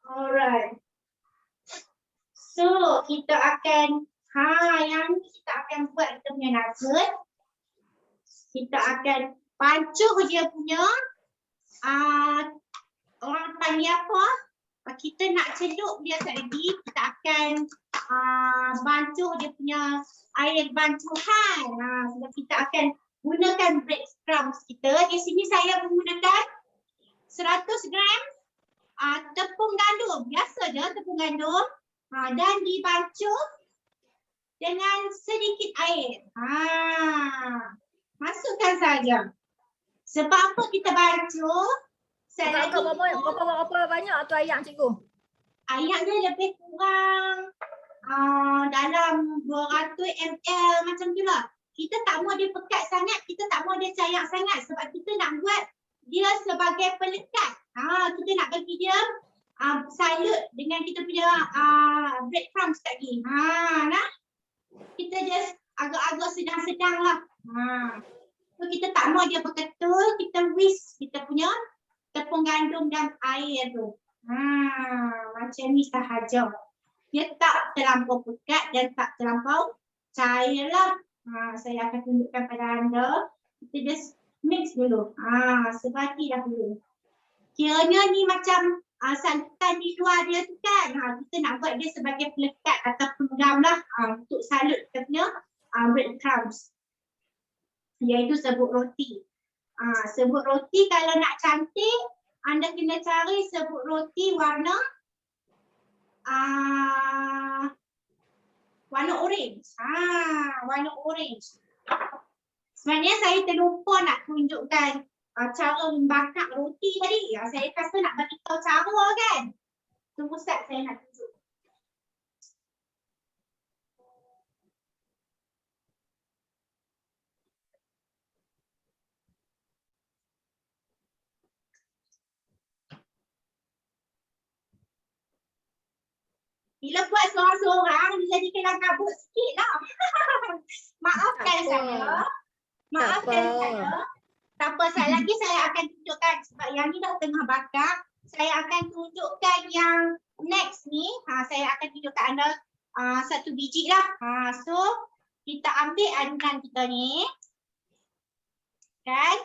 Alright. So kita akan, yang ni kita akan buat kita punya nugget. Kita akan pancuh dia punya, orang panggil apa? Kita nak celup dia lagi, kita akan bancuh dia punya air bancuhan. Sebab kita akan gunakan breadcrumbs kita. Di sini saya menggunakan 100 gram tepung gandum. Biasa je tepung gandum. Dan dibancuh dengan sedikit air. Masukkan saja. Sebab apa kita bancuh? Berapa banyak tu ayam, cikgu? Ayam dia lebih kurang dalam 200 ml macam tu lah. Kita tak mahu dia pekat sangat, kita tak mahu dia cair sangat sebab kita nak buat dia sebagai pelekat. Kita nak bagi dia salad dengan kita punya breadcrumbs tadi. Kita just agak-agak sedang-sedang lah. So kita tak mahu dia berketul, kita whisk kita punya tepung gandum dan air tu. Macam ni sahaja. Dia tak terlampau pekat dan tak terlampau cair lah. Saya akan tunjukkan pada anda. Kita just mix dulu. Sebati dahulu. Kiranya ni macam santan di luar dia tu kan. Kita nak buat dia sebagai pelekat atau penggam lah. Untuk salut kita punya breadcrumbs. Iaitu serbuk roti. Serbuk roti kalau nak cantik, anda kena cari serbuk roti warna orange. Warna orange. Sebenarnya saya terlupa nak tunjukkan cara membakar roti tadi. Saya rasa nak bagi tahu cara kan. Tunggu sekejap saya nak tunjuk. Bila buat seorang-seorang, dia jadi kena kabut sikit lah. Maafkan saya. Maafkan saya. Tak apa, sekali lagi saya akan tunjukkan. Sebab yang ni dah tengah bakar. Saya akan tunjukkan yang next ni. Saya akan tunjukkan anda satu biji lah. So, kita ambil adunan kita ni. Kan?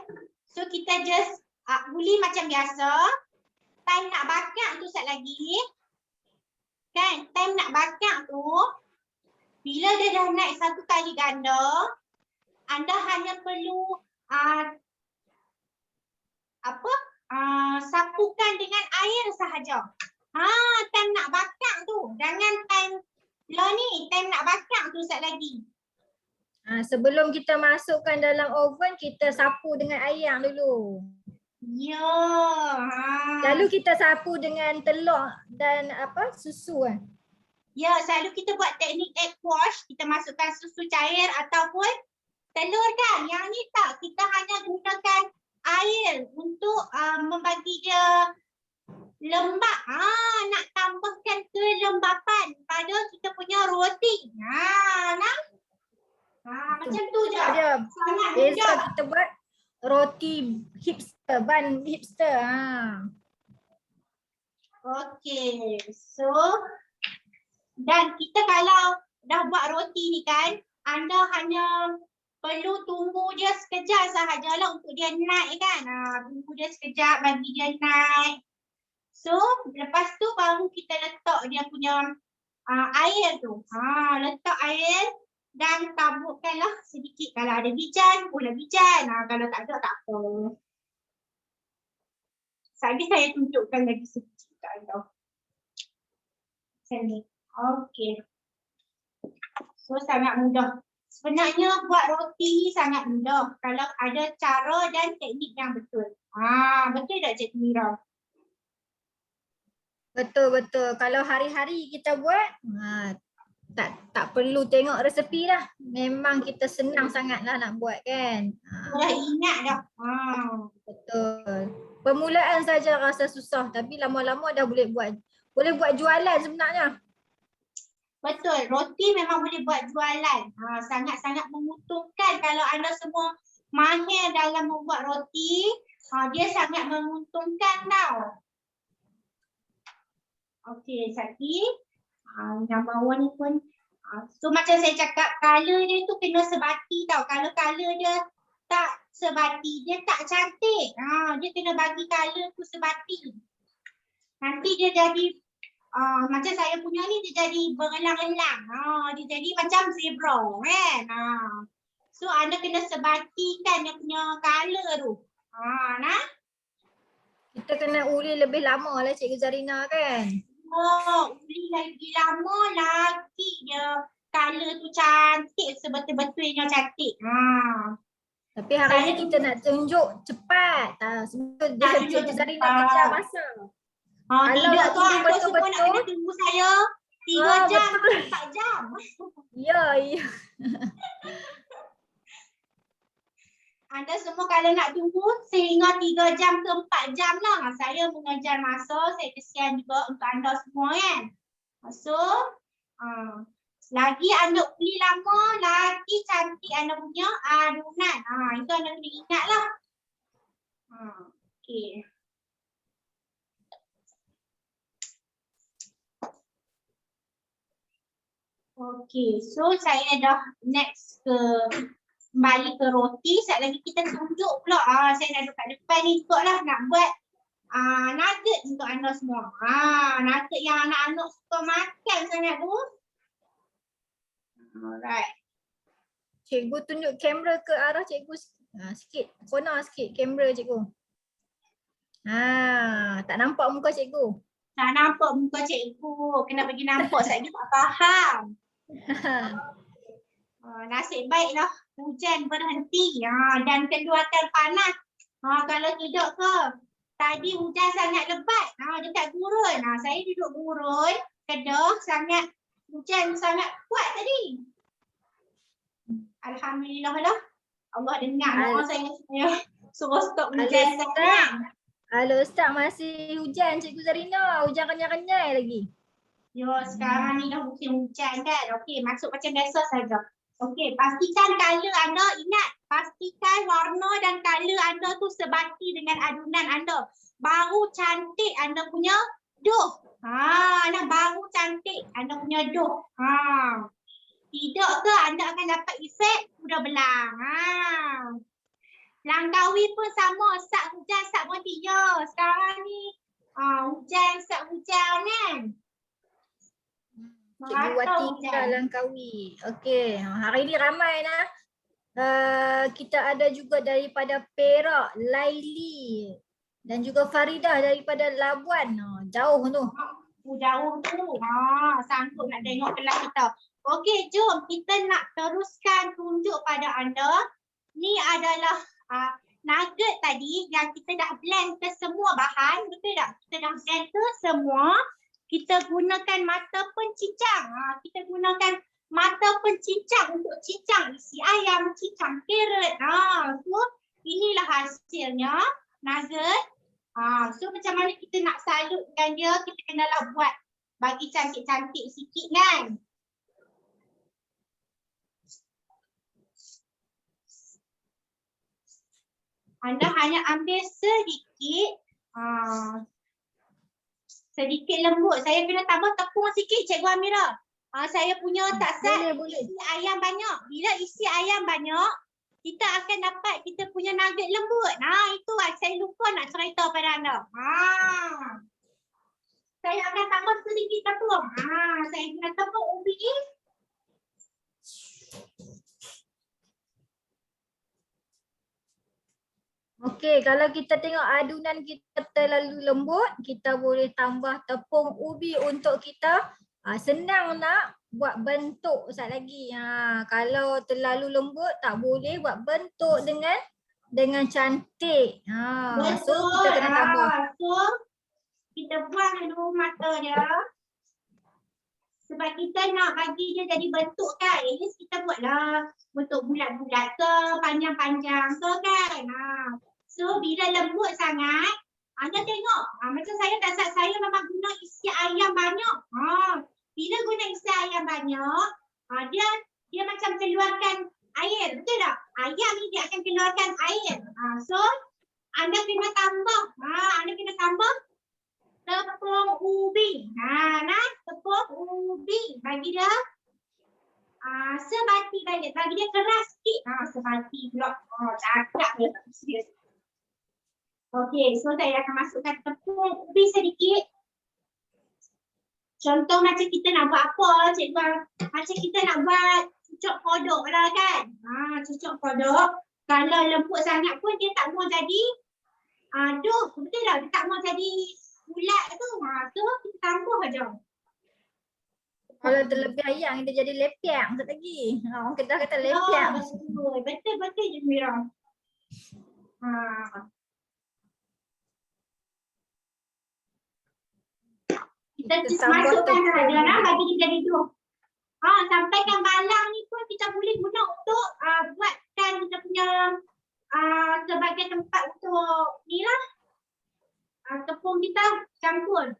So, kita just uli macam biasa. Time nak bakar tu sekali lagi. Kan, time nak bakar tu, bila dia dah naik satu kali ganda, anda hanya perlu sapukan dengan air sahaja. Time nak bakar tu, jangan time ni, time nak bakar tu sekali lagi. Sebelum kita masukkan dalam oven, kita sapu dengan air dulu. Ya. Lalu kita sapu dengan telur dan susu kan. Ya, selalu kita buat teknik egg wash, kita masukkan susu cair ataupun telur kan. Yang ni tak, kita hanya gunakan air untuk membagi dia lembap. Nak tambahkan kelembapan pada kita punya roti. Macam tu je. Dia Sangat biasa mudah. kita buat roti hipster, bun hipster. Okey, so dan kita kalau dah buat roti ni kan, anda hanya perlu tunggu dia sekejap sahajalah untuk dia naik kan. Tunggu dia sekejap bagi dia naik. So, lepas tu baru kita letak dia punya air tu. Letak air dan tabukkanlah sedikit. Kalau ada bijan, boleh bijan. Kalau tak ada, tak apa. Saya tunjukkan lagi sedikit kat anda. Macam ni. Okey. So, sangat mudah. Sebenarnya buat roti ni sangat mudah kalau ada cara dan teknik yang betul. Betul tak Cikgu Mira? Betul. Kalau hari-hari kita buat, tak perlu tengok resepi lah. Memang kita senang sangatlah nak buat kan. Dah ingat dah. Betul. Permulaan saja rasa susah tapi lama-lama dah boleh buat. Boleh buat jualan sebenarnya. Betul, roti memang boleh buat jualan. Sangat-sangat menguntungkan kalau anda semua mahir dalam membuat roti. Dia sangat menguntungkan tau. Okey, Sati. Yang bawah ni pun. So macam saya cakap, colour dia tu kena sebati tau. Kalau colour dia tak sebati, dia tak cantik. Dia kena bagi colour tu sebati. Nanti dia jadi macam saya punya ni dia jadi berelang-elang. Dia jadi macam zebra kan. So anda kena sebatikan dia punya colour tu. Kita kena uli lebih lama lah Cikgu Zarina kan. Uli lagi lama lagi dia colour tu cantik, sebetul-betulnya cantik. Tapi hari ni kita nak tunjuk cepat. Sebab dia Cikgu Zarina kejar masa. Tidak tu anda semua nak kena tunggu saya 3 jam, betul. 4 jam. Ya. Anda semua kalau nak tunggu sehingga 3 jam ke 4 jam lah. Saya mengejar masa, saya kesian juga untuk anda semua kan. So, lagi anda uli lama, lagi cantik anda punya adunan. Itu anda kena ingat lah. Okay. Okay, so saya dah next kembali ke roti. Sekejap lagi kita tunjuk pula. Saya dah duduk kat depan ni juga lah nak buat nugget untuk anda semua. Nugget yang anak-anak suka makan sangat tu. Alright. Cikgu tunjuk kamera ke arah cikgu sikit. Corner sikit kamera cikgu. Tak nampak muka cikgu. Tak nampak muka cikgu. Kena bagi nampak saya tak faham. Nasib baiklah hujan berhenti dan keluarkan panas. Kalau tidak ke, tadi hujan sangat lebat dekat gurun. Saya duduk gurun, Kedah, sangat hujan sangat kuat tadi. Alhamdulillah lah. Allah dengar doa saya suruh stop hujan sangat. Halo Ustaz, masih hujan Cikgu Zarina. Hujan kenyal-kenyal lagi. Yo, sekarang ni dah musim hujan kan. Okey, masuk macam biasa saja. Okey, pastikan colour anda, ingat. Pastikan warna dan colour anda tu sebati dengan adunan anda. Baru cantik anda punya dough. Baru cantik anda punya dough. Tidak ke anda akan dapat efek kuda belang. Langkawi pun sama, sat hujan, sat berhenti. Ya, sekarang ni hujan, sat hujan kan. Cikgu Wati kita Langkawi. Okey, hari ni ramai lah. Kita ada juga daripada Perak, Laili dan juga Faridah daripada Labuan. Jauh tu. Jauh tu. Sanggup nak tengok kelas kita. Okey, jom kita nak teruskan tunjuk pada anda. Ni adalah nugget tadi yang kita dah blend ke semua bahan. Betul tak? Kita dah blend ke semua. Kita gunakan mata pencincang. Kita gunakan mata pencincang untuk cincang isi ayam, cincang carrot. So inilah hasilnya nugget. So macam mana kita nak salutkan dia, kita kenalah buat bagi cantik-cantik sikit kan. Anda hanya ambil sedikit, sedikit lembut. Saya kena tambah tepung sikit Cikgu Amira. Saya punya tak sat isi ayam banyak. Bila isi ayam banyak, kita akan dapat kita punya nugget lembut. Itu saya lupa nak cerita pada anda. Saya akan tambah sedikit tepung. Saya guna tepung ubi. Okey, kalau kita tengok adunan kita terlalu lembut, kita boleh tambah tepung ubi untuk kita. Senang nak buat bentuk sekali lagi. Kalau terlalu lembut tak boleh buat bentuk dengan cantik. So kita kena tambah. So kita buang dulu mata dia. Sebab kita nak bagi dia jadi bentuk kan. At least kita buatlah bentuk bulat-bulat ke, panjang-panjang ke kan. So bila lembut sangat, anda tengok. Macam saya tak sat, saya memang guna isi ayam banyak. Bila guna isi ayam banyak, dia macam keluarkan air, betul tak? Ayam ni dia akan keluarkan air. So anda kena tambah, tepung ubi. Tepung ubi bagi dia sebati balik, bagi dia keras sikit. Sebati pula. Cakap dia tak serius. Okey, so saya akan masukkan tepung ubi sedikit. Contoh macam kita nak buat apa, cikgu? Macam kita nak buat cucuk kodok lah kan. Cucuk kodok. Kalau lembut sangat pun dia tak mau jadi betul tak? Dia tak mau jadi bulat tu. So kita tambah aja. Kalau terlebih ayam dia jadi lepiang sekejap lagi. Orang Kedah kata lepiang. Betul je Mira. Kita masukkan saja bagi dia jadi dua. Sampaikan balang ni pun kita boleh guna untuk buatkan kita punya sebagai tempat untuk ni lah. Tepung kita campur.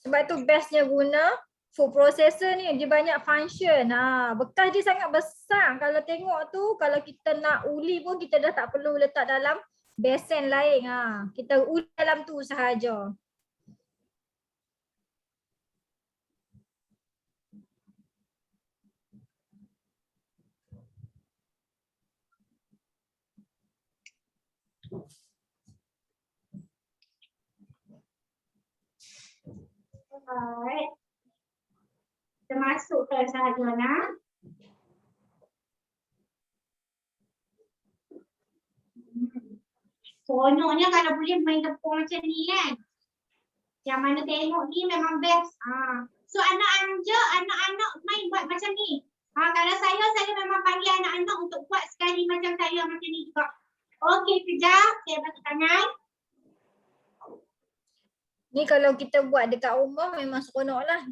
Sebab tu bestnya guna food processor ni, dia banyak function. Bekas dia sangat besar. Kalau tengok tu, kalau kita nak uli pun kita dah tak perlu letak dalam besen lain. Kita uli dalam tu sahaja. Alright. Kita masukkan sahaja nak. Seronoknya kalau boleh main tepung macam ni kan. Yang mana tengok ni memang best. So anak-anak main buat macam ni. Kalau saya memang panggil anak-anak untuk buat sekali macam saya macam ni juga. Okey, kejap. Saya basuh tangan. Ni kalau kita buat dekat rumah memang seronok lah.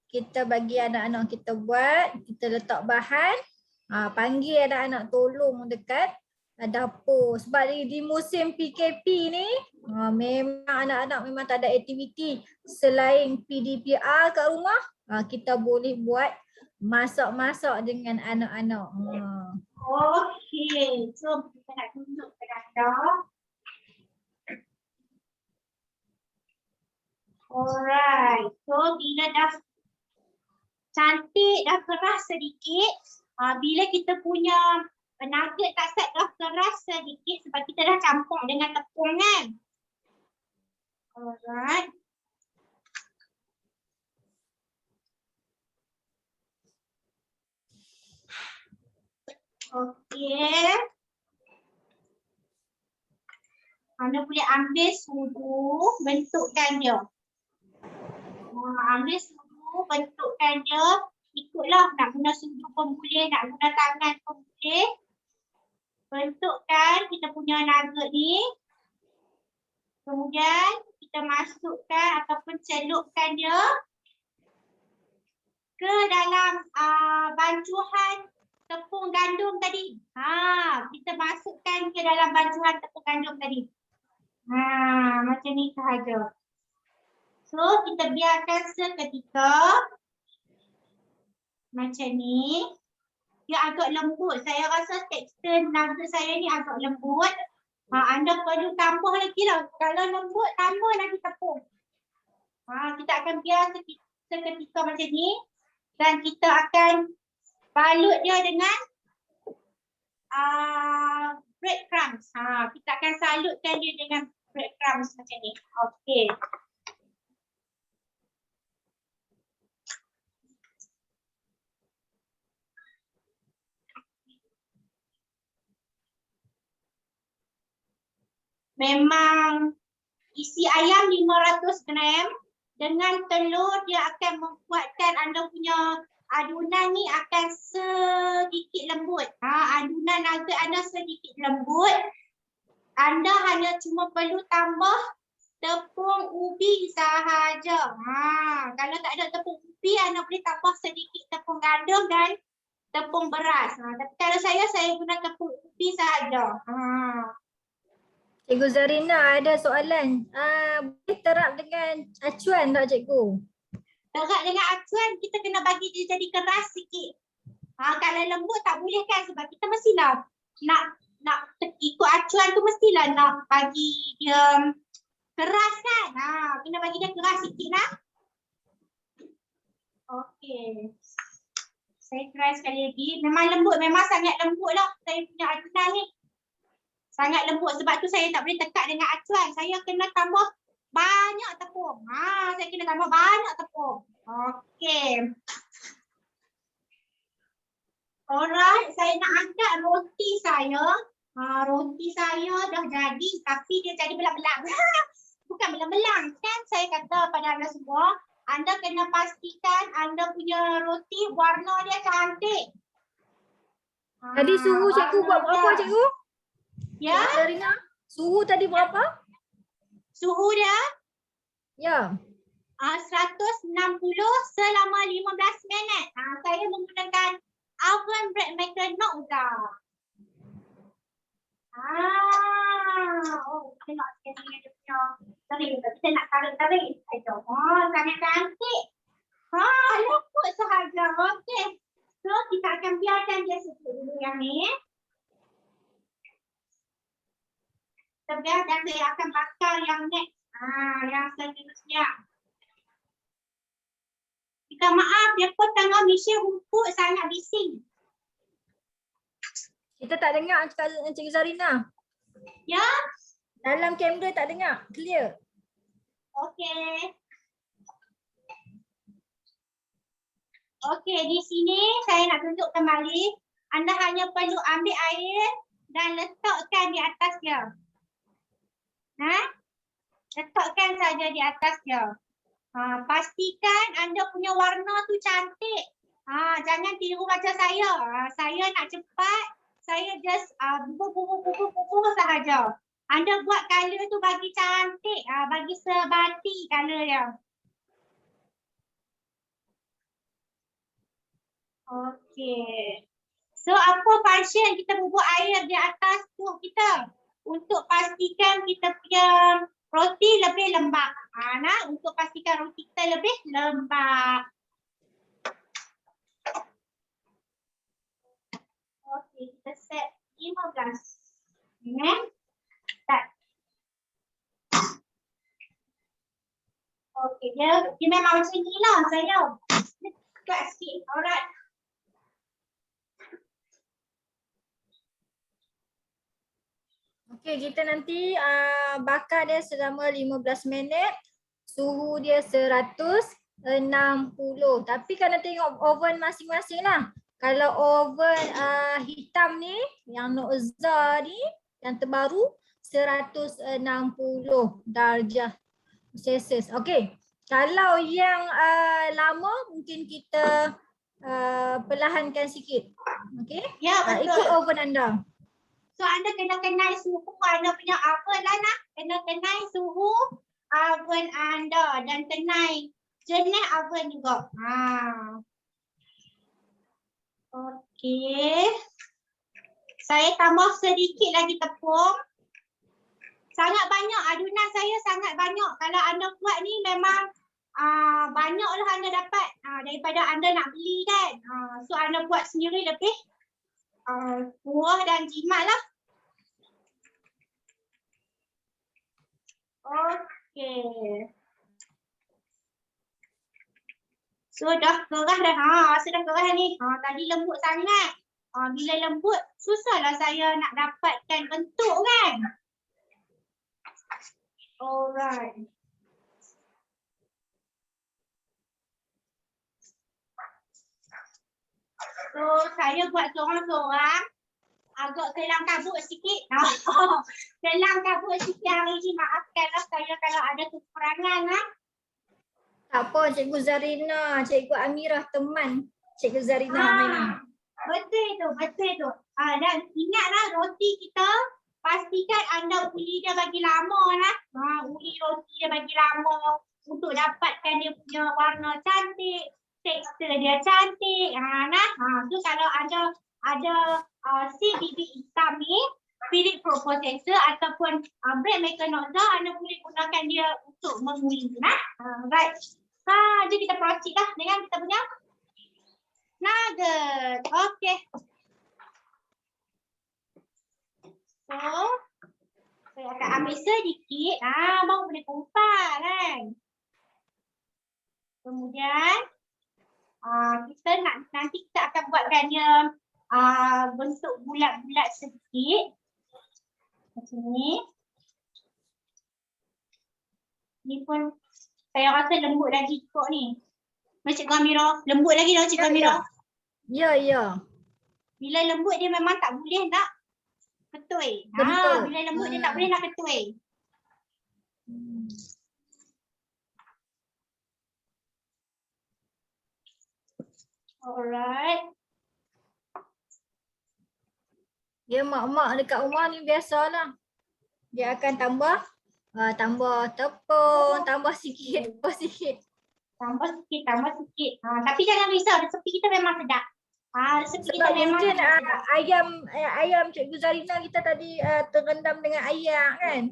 Kita bagi anak-anak kita buat, kita letak bahan, panggil anak-anak tolong dekat dapur. Sebab di musim PKP ni, memang anak-anak memang tak ada aktiviti selain PDPR kat rumah, kita boleh buat masak-masak dengan anak-anak. Okey, so kita nak tunjuk kepada anda. Alright, so bila dah cantik, dah keras sedikit, bila kita punya nugget tak set dah keras sedikit sebab kita dah campur dengan tepung kan. Alright. Okey. Anda boleh ambil sudu, bentukkan dia. Ambil sudu, bentukkan dia. Ikutlah, nak guna sudu pun boleh, nak guna tangan pun boleh. Bentukkan kita punya nugget ni. Kemudian kita masukkan ataupun celupkan dia ke dalam bancuhan tepung gandum tadi. Kita masukkan ke dalam bancuhan tepung gandum tadi. Macam ni sahaja. So, kita biarkan seketika. Macam ni. Dia agak lembut. Saya rasa tekstur nugget saya ni agak lembut. Anda perlu tambah lagi lah. Kalau lembut, tambah lagi tepung. Kita akan biar seketika macam ni. Dan kita akan balut dia dengan breadcrumbs. Kita akan salutkan dia dengan breadcrumbs macam ni. Okey. Memang isi ayam 500 gram dengan telur dia akan membuatkan anda punya adunan ni akan sedikit lembut. Adunan nugget anda sedikit lembut. Anda hanya cuma perlu tambah tepung ubi sahaja. Kalau tak ada tepung ubi, anda boleh tambah sedikit tepung gandum dan tepung beras. Tapi kalau saya guna tepung ubi sahaja. Cikgu Zarina ada soalan. Boleh terap dengan acuan tak cikgu? Terap dengan acuan, kita kena bagi dia jadi keras sikit. Kalau lembut tak boleh kan, sebab kita mestilah nak ikut acuan tu mestilah nak bagi dia keras kan. Kena bagi dia keras sikit lah. Okey. Saya try sekali lagi. Memang lembut, memang sangat lembut lah saya punya adunan ni. Sangat lembut, sebab tu saya tak boleh tekak dengan acuan. Saya kena tambah banyak tepung. Saya kena tambah banyak tepung. Okey. Alright, saya nak angkat roti saya. Roti saya dah jadi, tapi dia jadi belang-belang. Bukan belang-belang. Kan saya kata pada anda semua, anda kena pastikan anda punya roti warna dia cantik. Tadi suhu cikgu buat berapa cikgu? Ya? Zarina, suhu tadi berapa? Suhu dia? Ya. 160 selama 15 minit. Saya menggunakan oven bread maker Nokza. Tengok sekali dia punya tarik. Kita nak tarik-tarik. Sangat cantik. Lembut sahaja. Okey. So, kita akan biarkan dia sedikit dulu yang ni. Dan saya akan bakar yang next. Yang seterusnya. Minta maaf, dia pun tengah mesin rumput sangat bising. Kita tak dengar Cikgu Zarina. Ya? Dalam kamera tak dengar. Clear. Okey. Okey, di sini saya nak tunjuk kembali. Anda hanya perlu ambil air dan letakkan di atas dia. Letakkan saja di atas dia. Pastikan anda punya warna tu cantik. Jangan tiru macam saya. Saya nak cepat. Saya just bubur sahaja. Anda buat color tu bagi cantik. Bagi sebati color dia. Okey. So apa function kita bubur air di atas tu kita? Untuk pastikan kita punya roti lebih lembap. Untuk pastikan roti kita lebih lembap. Okey, kita set 15. Start. Okey, dia memang macam ni lah saya. Dekat sikit. Alright. Okey, kita nanti bakar dia selama 15 minit. Suhu dia 160. Tapi kena tengok oven masing-masing lah. Kalau oven hitam ni, yang Nokza ni, yang terbaru 160 darjah Celsius. Okey. Kalau yang lama mungkin kita perlahankan sikit. Okey? Ya, betul. Ikut oven anda. So anda kena kenal suhu anda punya oven lah nak. Kena kenal suhu oven anda dan kenal jenis oven juga. Okey. Saya tambah sedikit lagi tepung. Sangat banyak, adunan saya sangat banyak. Kalau anda buat ni memang banyaklah anda dapat daripada anda nak beli kan. So anda buat sendiri lebih puas dan jimat lah. Okey. So dah kerah dah. Sudah kerah ni. Tadi lembut sangat. Bila lembut, susahlah saya nak dapatkan bentuk kan. Alright. So saya buat seorang-seorang. Agak kelam kabut sikit. Kelam kabut sikit hari ni. Maafkanlah saya kalau ada kekurangan lah. Tak apa, Cikgu Zarina, Cikgu Amirah teman Cikgu Zarina hari ni. Betul tu. Dan ingatlah roti kita pastikan anda uli dia bagi lama lah. Uli roti dia bagi lama untuk dapatkan dia punya warna cantik, tekstur dia cantik. So kalau anda ada CBB hitam ni, Philips Processor ataupun bread maker nozzle, anda boleh gunakan dia untuk menguli. Right. Jadi kita proceed lah dengan kita punya nugget. Okay. So, saya akan ambil sedikit. Baru boleh kumpal kan. Kemudian, kita nanti kita akan buatkan dia bentuk bulat-bulat sedikit. Macam ni. Ni pun saya rasa lembut lagi cukup ni. Cikgu Amirah, lembut lagi dah Cikgu Amirah. Ya. Bila lembut dia memang tak boleh nak ketui. Bila lembut dia tak boleh nak ketui. Alright. Dia mak-mak dekat rumah ni biasalah. Dia akan tambah tepung, tambah sikit. Tambah sikit. Tapi jangan risau, resepi kita memang sedap. Resepi kita Sebab memang mungkin sedap. ayam Cikgu Zarina kita tadi terendam dengan air kan?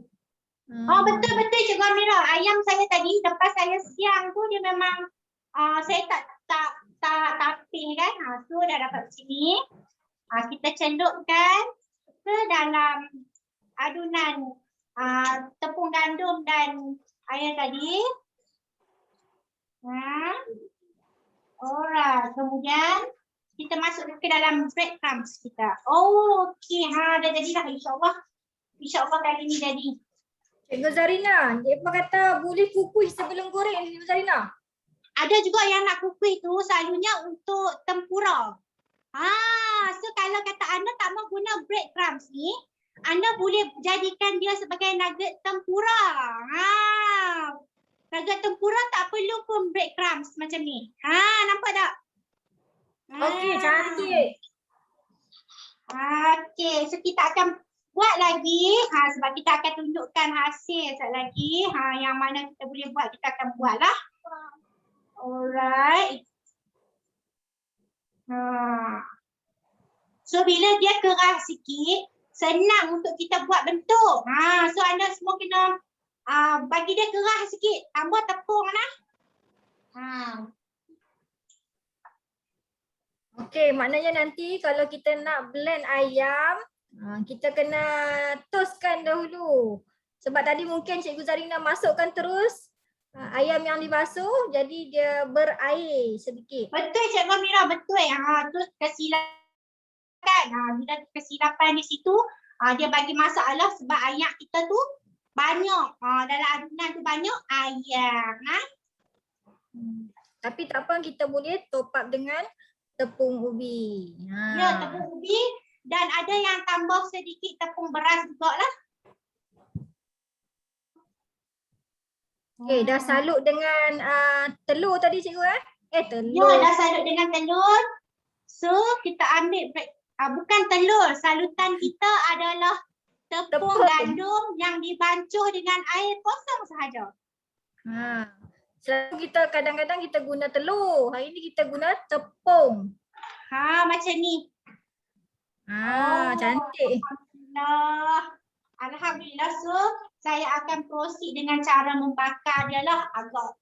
Betul Cikgu Amirah. Ayam saya tadi lepas saya siang tu dia memang saya tak tapih kan. So dah dapat sini. Kita celupkan ke dalam adunan tepung gandum dan air tadi. Alright. Kemudian kita masuk ke dalam breadcrumbs kita. Okey. Dah jadi dah insya-Allah. InsyaAllah kali ni jadi. Cikgu Zarina, dia kata boleh kukuh sebelum goreng Cikgu Zarina. Ada juga yang nak kukuh tu selalunya untuk tempura. So kalau kata anda tak mau guna breadcrumbs ni, anda boleh jadikan dia sebagai nugget tempura. Nugget tempura tak perlu pun breadcrumbs macam ni. Nampak tak? Okey, cantik. Okey, so kita akan buat lagi. Sebab kita akan tunjukkan hasil sekejap lagi. Yang mana kita boleh buat, kita akan buat lah. Alright. So bila dia keras sikit, senang untuk kita buat bentuk. So anda semua kena bagi dia keras sikit, tambah tepung lah. Okey, maknanya nanti kalau kita nak blend ayam, kita kena toastkan dahulu. Sebab tadi mungkin Cikgu Zarina masukkan terus ayam yang dibasuh, jadi dia berair sedikit. Betul Cikgu Amirah, betul. Terus kesilapan. Bila kesilapan di situ, dia bagi masalah sebab ayam kita tu banyak. Dalam adunan tu banyak ayam. Tapi tak apa, kita boleh top up dengan tepung ubi. Ya, tepung ubi. Dan ada yang tambah sedikit tepung beras juga lah. Okey, dah salut dengan telur tadi cikgu Ya, telur. dah salut dengan telur. So, kita ambil bukan telur. Salutan kita adalah tepung Tepung. gandum yang dibancuh dengan air kosong sahaja. Selalu kita kadang-kadang kita guna telur. Hari ni kita guna tepung. Macam ni. Cantik. Alhamdulillah. Alhamdulillah. So, saya akan proceed dengan cara membakar dia lah. Agak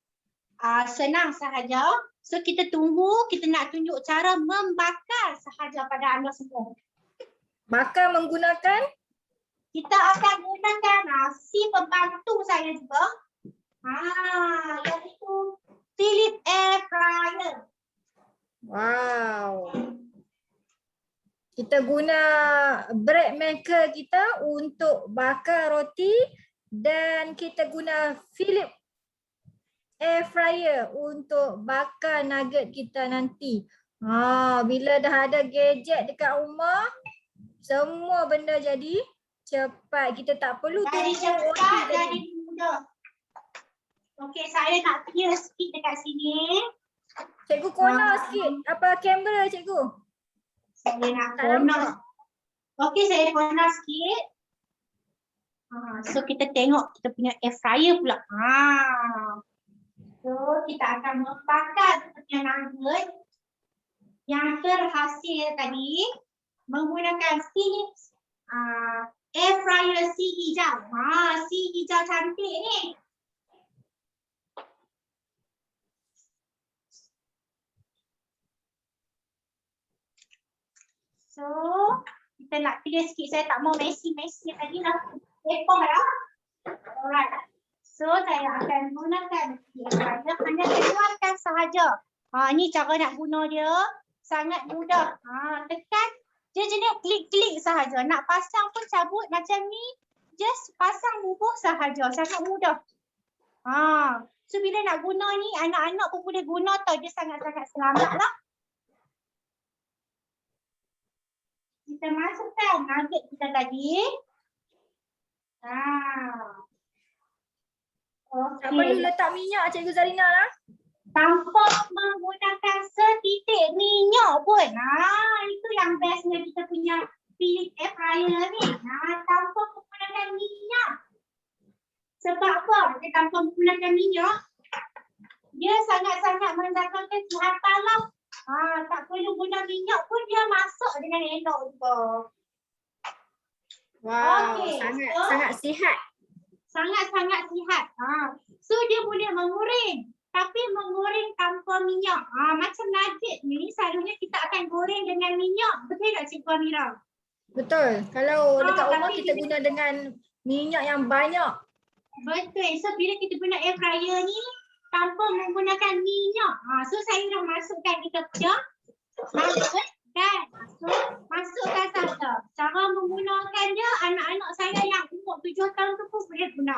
senang sahaja. So, kita tunggu. Kita nak tunjuk cara membakar sahaja pada anda semua. Bakar menggunakan? Kita akan gunakan si pembantu saya juga. Iaitu Philips Air Fryer. Wow. Kita guna bread maker kita untuk bakar roti dan kita guna Philips Air Fryer untuk bakar nugget kita nanti. Bila dah ada gadget dekat rumah, semua benda jadi cepat. Kita tak perlu Jadi tunggu cepat, roti jadi mudah. Okey, saya nak clear sikit dekat sini. Cikgu corner sikit. Apa kamera cikgu? Saya nak Tak corner. nampak. Okey, saya corner sikit. So kita tengok kita punya air fryer pula. So kita akan membakar seperti nugget yang terhasil tadi menggunakan Philips air fryer si hijau. Si hijau cantik ni. So kita nak clear sikit. Saya tak mau messy tadi lah. Lepong dah. Alright. So saya akan gunakan hanya keluarkan sahaja. Ni cara nak guna dia. Sangat mudah. Tekan. Dia jenis klik-klik sahaja. Nak pasang pun cabut macam ni. Just pasang bubuh sahaja. Sangat mudah. So bila nak guna ni, anak-anak pun boleh guna tau. Dia sangat-sangat selamat lah. Kita masukkan nugget kita tadi. Tak perlu letak minyak Cikgu Zarina lah. Tanpa menggunakan setitik minyak pun. Itu yang bestnya kita punya Philips Air Fryer ni. Tanpa menggunakan minyak. Sebab apa? Dia tanpa menggunakan minyak, dia sangat-sangat mendatangkan kesihatan lah. Tak perlu guna minyak pun dia masak dengan elok juga. Wow, Okey, sangat sihat. Sangat-sangat sihat. So dia boleh menguring. Tapi menguring tanpa minyak. Macam nugget ni selalunya kita akan goreng dengan minyak. Betul tak Cikgu Amira? Betul. Kalau dekat rumah tapi kita guna dengan minyak yang banyak. Betul. So bila kita guna air fryer ni tanpa menggunakan minyak. So saya dah masukkan kita punya nugget kan. So masukkan saja. Cara menggunakan dia anak-anak saya yang umur 7 tahun tu pun boleh guna.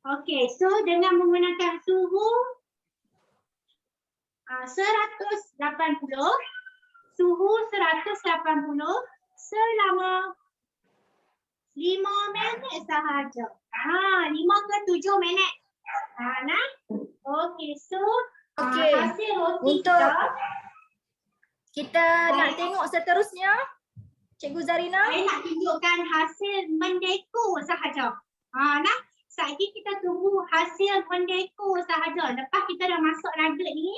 Okey, so dengan menggunakan suhu 180, suhu 180 selama 5 minit sahaja. 5 ke 7 minit. Okey, so hasil roti untuk kita nak tengok seterusnya Cikgu Zarina. Saya nak tunjukkan hasil mendekor sahaja. Saat ini kita tunggu hasil mendekor sahaja. Lepas kita dah masuk nugget ni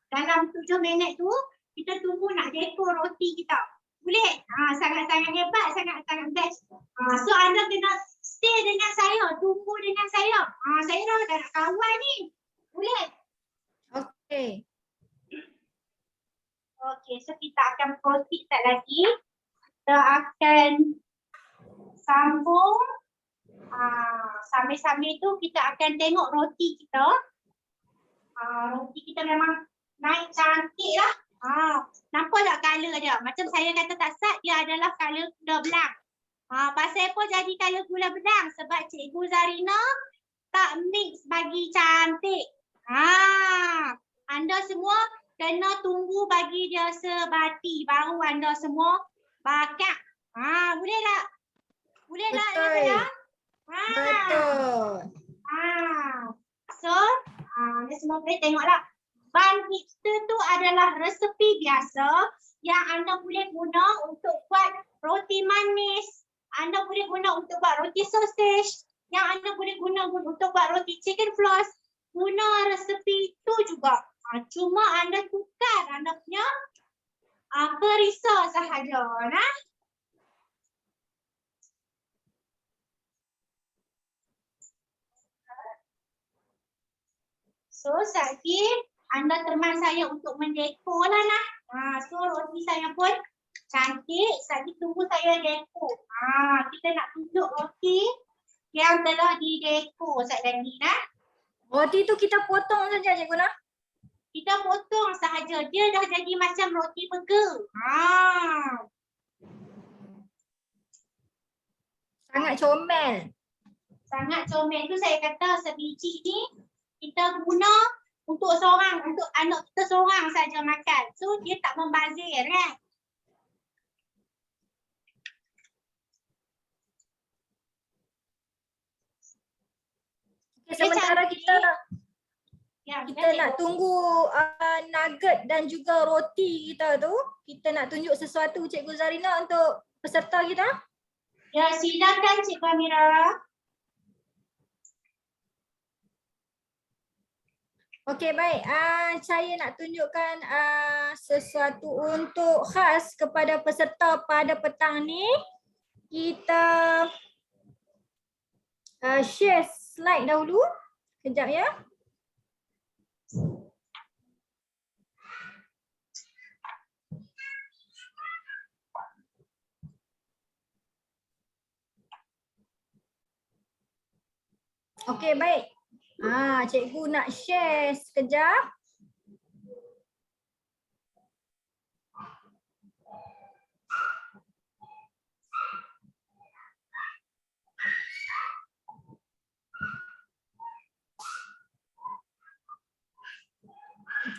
dalam 7 minit tu, kita tunggu nak dekor roti kita. Boleh? Sangat-sangat hebat, sangat-sangat best. So anda kena stay dengan saya, tunggu dengan saya. Saya dah nak kawan ni. Boleh? Okey. Okey, so kita akan proceed sekejap lagi. Kita akan sambung. Sambil-sambil tu kita akan tengok roti kita. Roti kita memang naik cantik lah. Nampak tak colour dia? Macam saya kata tak sat, dia adalah colour gula belang. Pasal apa jadi colour gula belang? Sebab Cikgu Zarina tak mix bagi cantik. Anda semua kena tunggu bagi dia sebati. Baru anda semua bakar. Boleh tak? Boleh tak? Betul. Betul. So, anda semua boleh tengoklah. Bun hipster tu adalah resepi biasa yang anda boleh guna untuk buat roti manis. Anda boleh guna untuk buat roti sausage. Yang anda boleh guna untuk buat roti chicken floss. Guna resepi tu juga. Cuma anda tukar anda punya perisa sahaja. Nah. So, lagi anda teman saya untuk mendekor lah nah. So, roti saya pun cantik. Lagi tunggu saya dekor. Kita nak tunjuk roti yang telah didekor lagi nah. Roti tu kita potong saja Cikgu Nah. Kita potong sahaja. Dia dah jadi macam roti burger. Sangat comel. Sangat comel tu saya kata sebiji ni kita guna untuk seorang, untuk anak kita seorang saja makan. So dia tak membazir kan. Okay, sementara kita nak cikgu. tunggu nugget dan juga roti kita tu. Kita nak tunjuk sesuatu Cikgu Zarina untuk peserta kita. Ya, silakan Cikgu Amira. Okey, baik. Saya nak tunjukkan sesuatu untuk khas kepada peserta pada petang ni. Kita share slide dahulu. Kejap ya. Okey, baik. Cikgu nak share sekejap.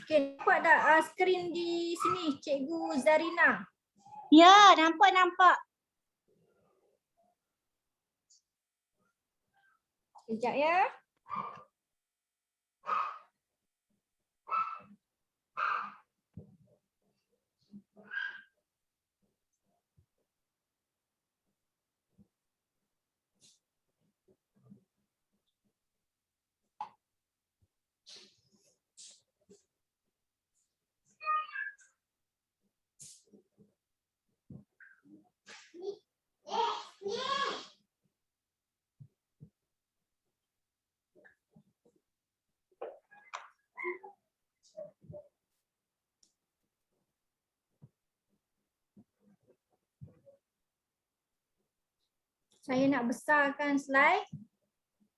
Okey, nampak tak skrin di sini Cikgu Zarina? Ya, nampak. Sekejap ya. Saya nak besarkan slide.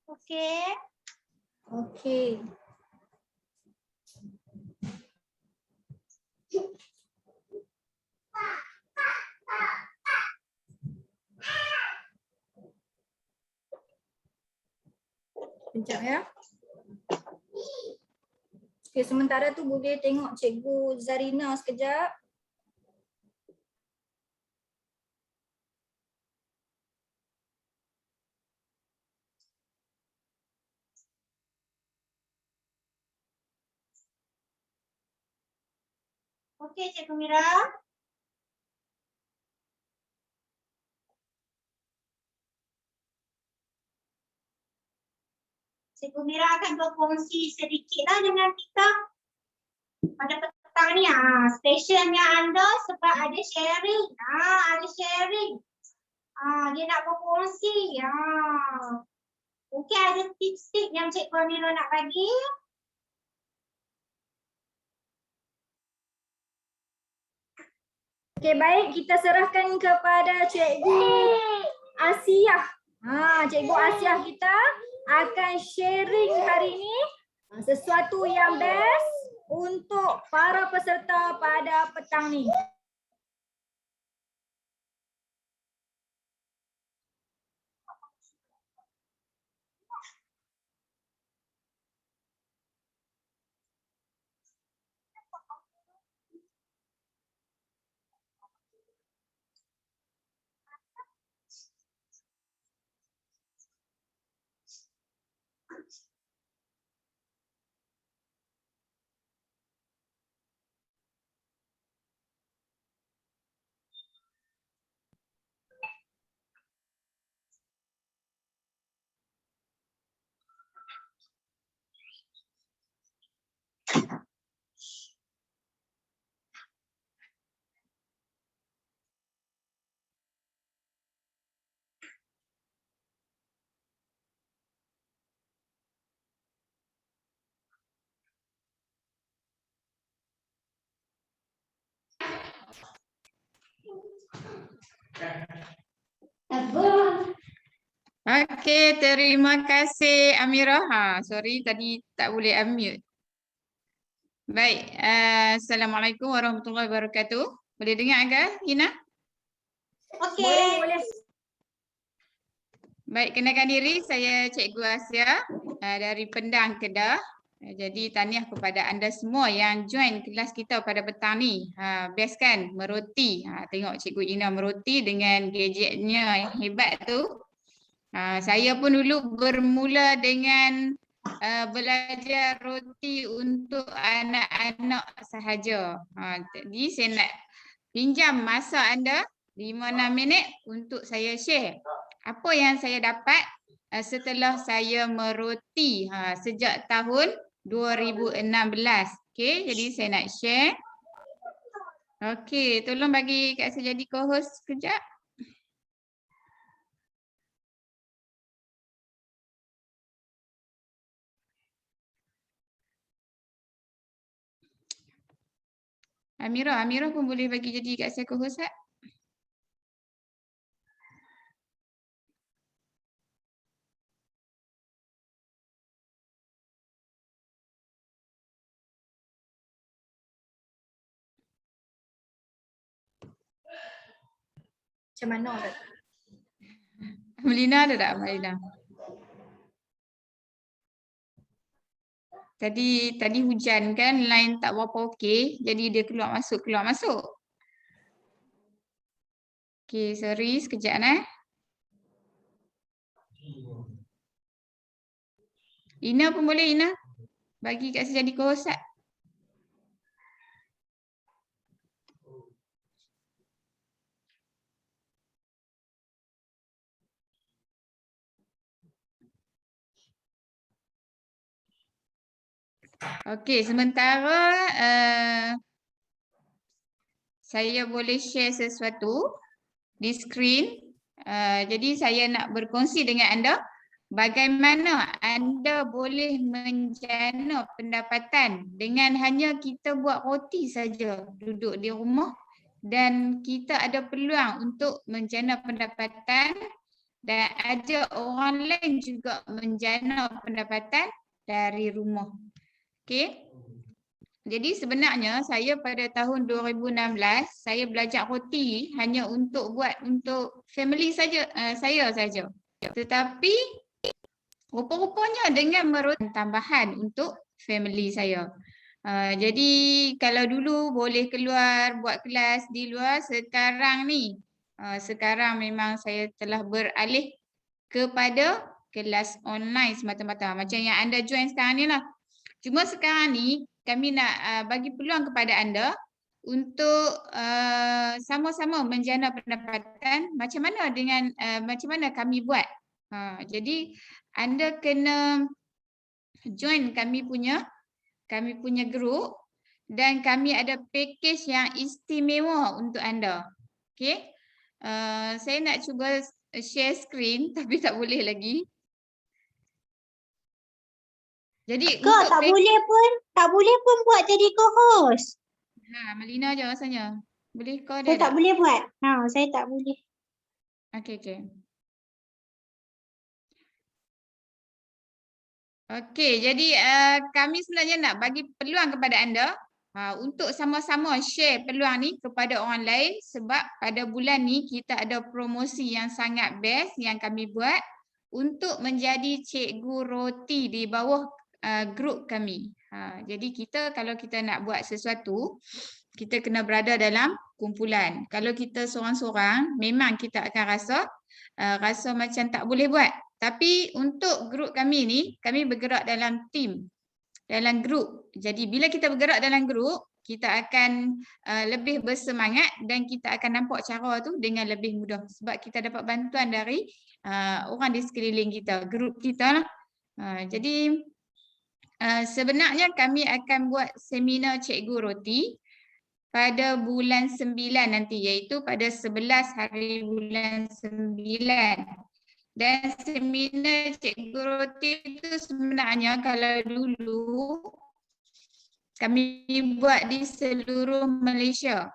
Okey. Okey. Sekejap ya. Okey, sementara tu boleh tengok Cikgu Zarina sekejap. Okey, Cikgu Mira. Cikgu Mira akan berkongsi sedikitlah dengan kita pada petang ni. Specialnya anda sebab ada sharing. Ada sharing. Dia nak berkongsi. Mungkin ada tips-tips yang Cikgu Amira nak bagi. Okey, baik, kita serahkan kepada Cikgu Asiah. Cikgu Asiah kita akan sharing hari ini sesuatu yang best untuk para peserta pada petang ni. Okey, terima kasih Amirah. Sorry tadi tak boleh unmute. Baik, Assalamualaikum warahmatullahi wabarakatuh. Boleh dengar ke, Ina? Okey. Baik, kenalkan diri, saya Cikgu Asia dari Pendang, Kedah. Jadi tahniah kepada anda semua yang join kelas kita pada petang ni. Best kan, meroti. Tengok Cikgu Ina meroti dengan gadgetnya yang hebat tu. Saya pun dulu bermula dengan belajar roti untuk anak-anak sahaja. Jadi saya nak pinjam masa anda 5-6 minit untuk saya share apa yang saya dapat setelah saya meroti sejak tahun 2016. Okey, jadi saya nak share. Okey, tolong bagi Kak saya jadi co-host sekejap. Amirah pun boleh bagi jadi kat saya co-host tak? Macam mana tak? Melina ada tak Melina? Tadi hujan kan, line tak berapa okey, jadi dia keluar masuk. Okey, sorry sekejap Ina pun boleh, Ina. Bagi kat saya jadi co-host tak? Okey, sementara saya boleh share sesuatu di skrin. Jadi saya nak berkongsi dengan anda bagaimana anda boleh menjana pendapatan dengan hanya kita buat roti saja duduk di rumah, dan kita ada peluang untuk menjana pendapatan dan ajak orang lain juga menjana pendapatan dari rumah. Okey. Jadi sebenarnya saya pada tahun 2016 saya belajar roti hanya untuk buat untuk family saja, saya saja. Tetapi rupa-rupanya dengan meroti tambahan untuk family saya. Jadi kalau dulu boleh keluar buat kelas di luar, sekarang ni sekarang memang saya telah beralih kepada kelas online semata-mata macam yang anda join sekarang ni lah. Cuma sekarang ni kami nak bagi peluang kepada anda untuk sama-sama menjana pendapatan. Macam mana kami buat. Jadi anda kena join kami punya group dan kami ada package yang istimewa untuk anda. Okey. Saya nak cuba share screen tapi tak boleh lagi. Jadi Kak tak boleh pun buat jadi co-host. Melina je rasanya. Boleh kau Saya dia tak boleh buat. Saya tak boleh. Okey. Okey, jadi kami sebenarnya nak bagi peluang kepada anda untuk sama-sama share peluang ni kepada orang lain, sebab pada bulan ni kita ada promosi yang sangat best yang kami buat untuk menjadi cikgu roti di bawah grup kami. Jadi kalau kita nak buat sesuatu, kita kena berada dalam kumpulan. Kalau kita seorang-seorang, memang kita akan rasa macam tak boleh buat. Tapi untuk grup kami ni, kami bergerak dalam team, dalam grup. Jadi bila kita bergerak dalam grup, kita akan lebih bersemangat dan kita akan nampak cara tu dengan lebih mudah. Sebab kita dapat bantuan dari orang di sekeliling kita, grup kita lah. Jadi sebenarnya kami akan buat seminar cikgu roti pada bulan 9 nanti, iaitu pada 11 hari bulan 9. Dan seminar cikgu roti itu sebenarnya kalau dulu kami buat di seluruh Malaysia.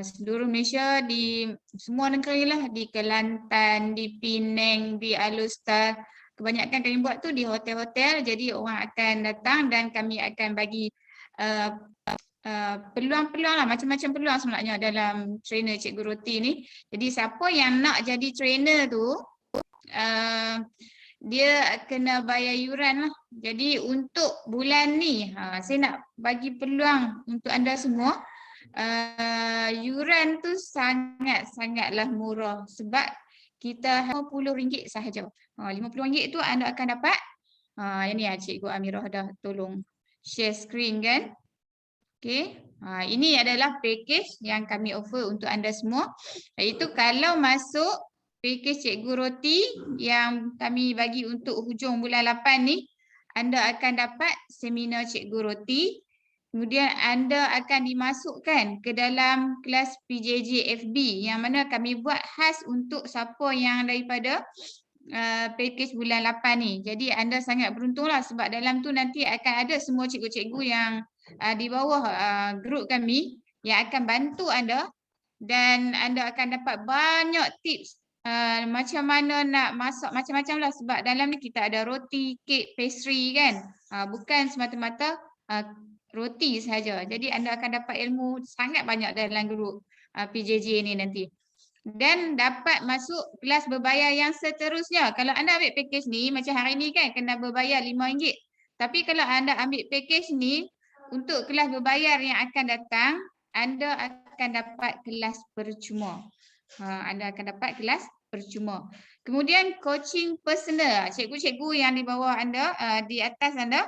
Seluruh Malaysia, di semua negeri lah, di Kelantan, di Penang, di Alustar. Kebanyakan kami buat tu di hotel-hotel, jadi orang akan datang dan kami akan bagi peluang-peluang lah, macam-macam peluang sebenarnya dalam trainer Cikgu Roti ni. Jadi siapa yang nak jadi trainer tu, dia kena bayar yuran lah. Jadi untuk bulan ni, saya nak bagi peluang untuk anda semua. Yuran tu sangat-sangatlah murah sebab kita RM50 sahaja. RM50 tu anda akan dapat. Yang ni Cikgu Amirah dah tolong share screen kan. Okay. Ini adalah package yang kami offer untuk anda semua. Iaitu kalau masuk package Cikgu Roti yang kami bagi untuk hujung bulan 8 ni, anda akan dapat seminar Cikgu Roti. Kemudian anda akan dimasukkan ke dalam kelas PJJ FB yang mana kami buat khas untuk siapa yang daripada package bulan 8 ni. Jadi anda sangat beruntunglah sebab dalam tu nanti akan ada semua cikgu-cikgu yang di bawah grup kami yang akan bantu anda dan anda akan dapat banyak tips macam mana nak masak macam-macam lah sebab dalam ni kita ada roti, kek, pastry kan. Bukan semata-mata roti sahaja. Jadi anda akan dapat ilmu sangat banyak dalam grup PJJ ni nanti. Dan dapat masuk kelas berbayar yang seterusnya. Kalau anda ambil package ni, macam hari ni kan kena berbayar RM5. Tapi kalau anda ambil package ni, untuk kelas berbayar yang akan datang, anda akan dapat kelas percuma. Anda akan dapat kelas percuma. Kemudian coaching personal. Cikgu-cikgu yang di bawah anda, di atas anda,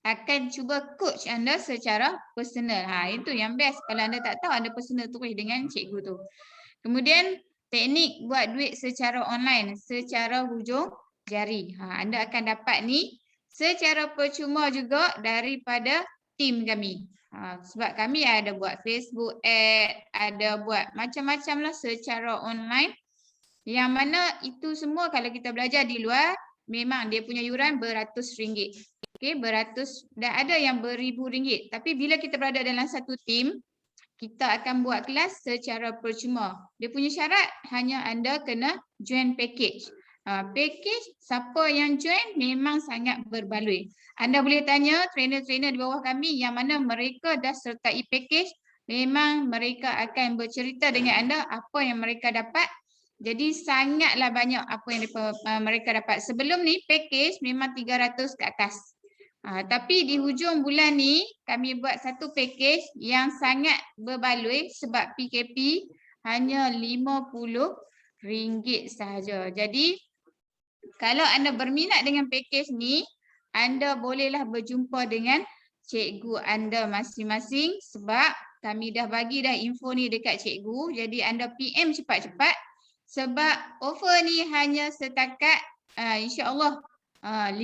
akan cuba coach anda secara personal. Itu yang best. Kalau anda tak tahu, anda personal terus dengan cikgu tu. Kemudian teknik buat duit secara online, secara hujung jari. Anda akan dapat ni secara percuma juga daripada tim kami. Sebab kami ada buat Facebook ad, ada buat macam-macam lah secara online. Yang mana itu semua kalau kita belajar di luar, memang dia punya yuran beratus ringgit. Okay, beratus dan ada yang beribu ringgit. Tapi bila kita berada dalam satu tim, kita akan buat kelas secara percuma. Dia punya syarat hanya anda kena join package. Package siapa yang join memang sangat berbaloi. Anda boleh tanya trainer-trainer di bawah kami yang mana mereka dah sertai package, memang mereka akan bercerita dengan anda apa yang mereka dapat. Jadi sangatlah banyak apa yang mereka dapat. Sebelum ni package memang 300 ke atas. Tapi di hujung bulan ni kami buat satu package yang sangat berbaloi sebab PKP hanya RM50 sahaja. Jadi kalau anda berminat dengan package ni, anda bolehlah berjumpa dengan cikgu anda masing-masing sebab kami dah bagi dah info ni dekat cikgu. Jadi anda PM cepat-cepat sebab offer ni hanya setakat insya-Allah 5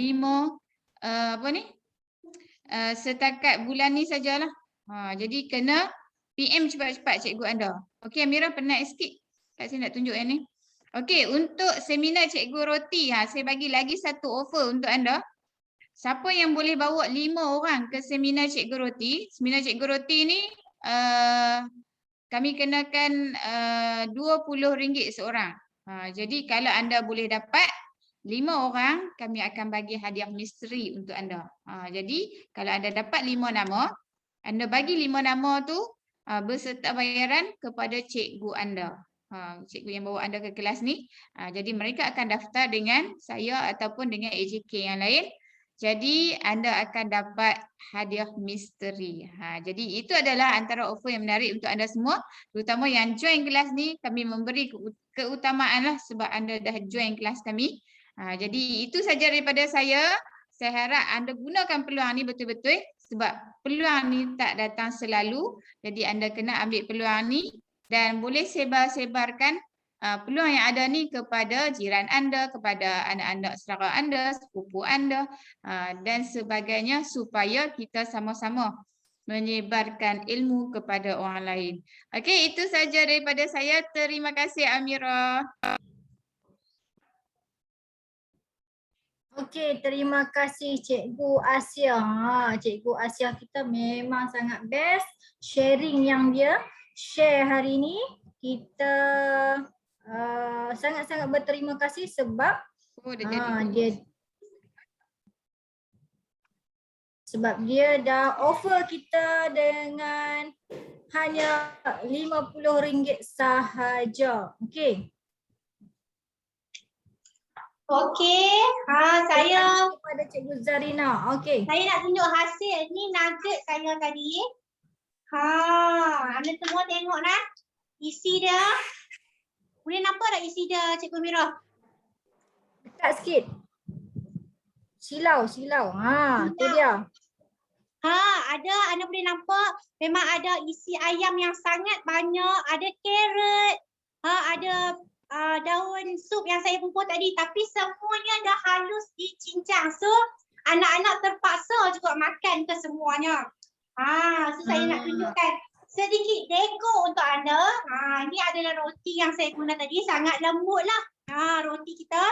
setakat bulan ni sajalah. Jadi kena PM cepat-cepat cikgu anda. Okey, Amirah penat sikit. Kak saya nak tunjuk yang ni. Okey, untuk seminar Cikgu Roti, saya bagi lagi satu offer untuk anda. Siapa yang boleh bawa 5 orang ke seminar Cikgu Roti, seminar Cikgu Roti ni kami kenakan RM20 seorang. Jadi kalau anda boleh dapat 5 orang, kami akan bagi hadiah misteri untuk anda. Jadi kalau anda dapat 5 nama, anda bagi 5 nama tu beserta bayaran kepada cikgu anda. Cikgu yang bawa anda ke kelas ni. Jadi mereka akan daftar dengan saya ataupun dengan AJK yang lain. Jadi anda akan dapat hadiah misteri. Jadi itu adalah antara offer yang menarik untuk anda semua. Terutama yang join kelas ni, kami memberi keutamaan lah sebab anda dah join kelas kami. Jadi itu saja daripada saya. Saya harap anda gunakan peluang ni betul-betul sebab peluang ni tak datang selalu. Jadi anda kena ambil peluang ni dan boleh sebar-sebarkan peluang yang ada ni kepada jiran anda, kepada anak-anak saudara anda, sepupu anda dan sebagainya supaya kita sama-sama menyebarkan ilmu kepada orang lain. Okey, itu saja daripada saya. Terima kasih Amirah. Okey, terima kasih Cikgu Asia. Cikgu Asia kita memang sangat best sharing yang dia share hari ini. Kita sangat-sangat berterima kasih sebab Oh, dah jadi. dia dah offer kita dengan hanya RM50 sahaja. Okey. Okey. Saya Kepada Cikgu Zarina. Okey. Saya nak tunjuk hasil ni nugget saya tadi. Anda semua tengok nah. Isi dia. Boleh nampak tak isi dia Cikgu Mira? Dekat sikit. Silau. Tu dia. Ada anda boleh nampak memang ada isi ayam yang sangat banyak, ada carrot, ada daun sup yang saya bubuh tadi, tapi semuanya dah halus dicincang. So anak-anak terpaksa juga makan ke semuanya. So saya nak tunjukkan sedikit deko untuk anda. Ini adalah roti yang saya guna tadi, sangat lembut lah roti kita.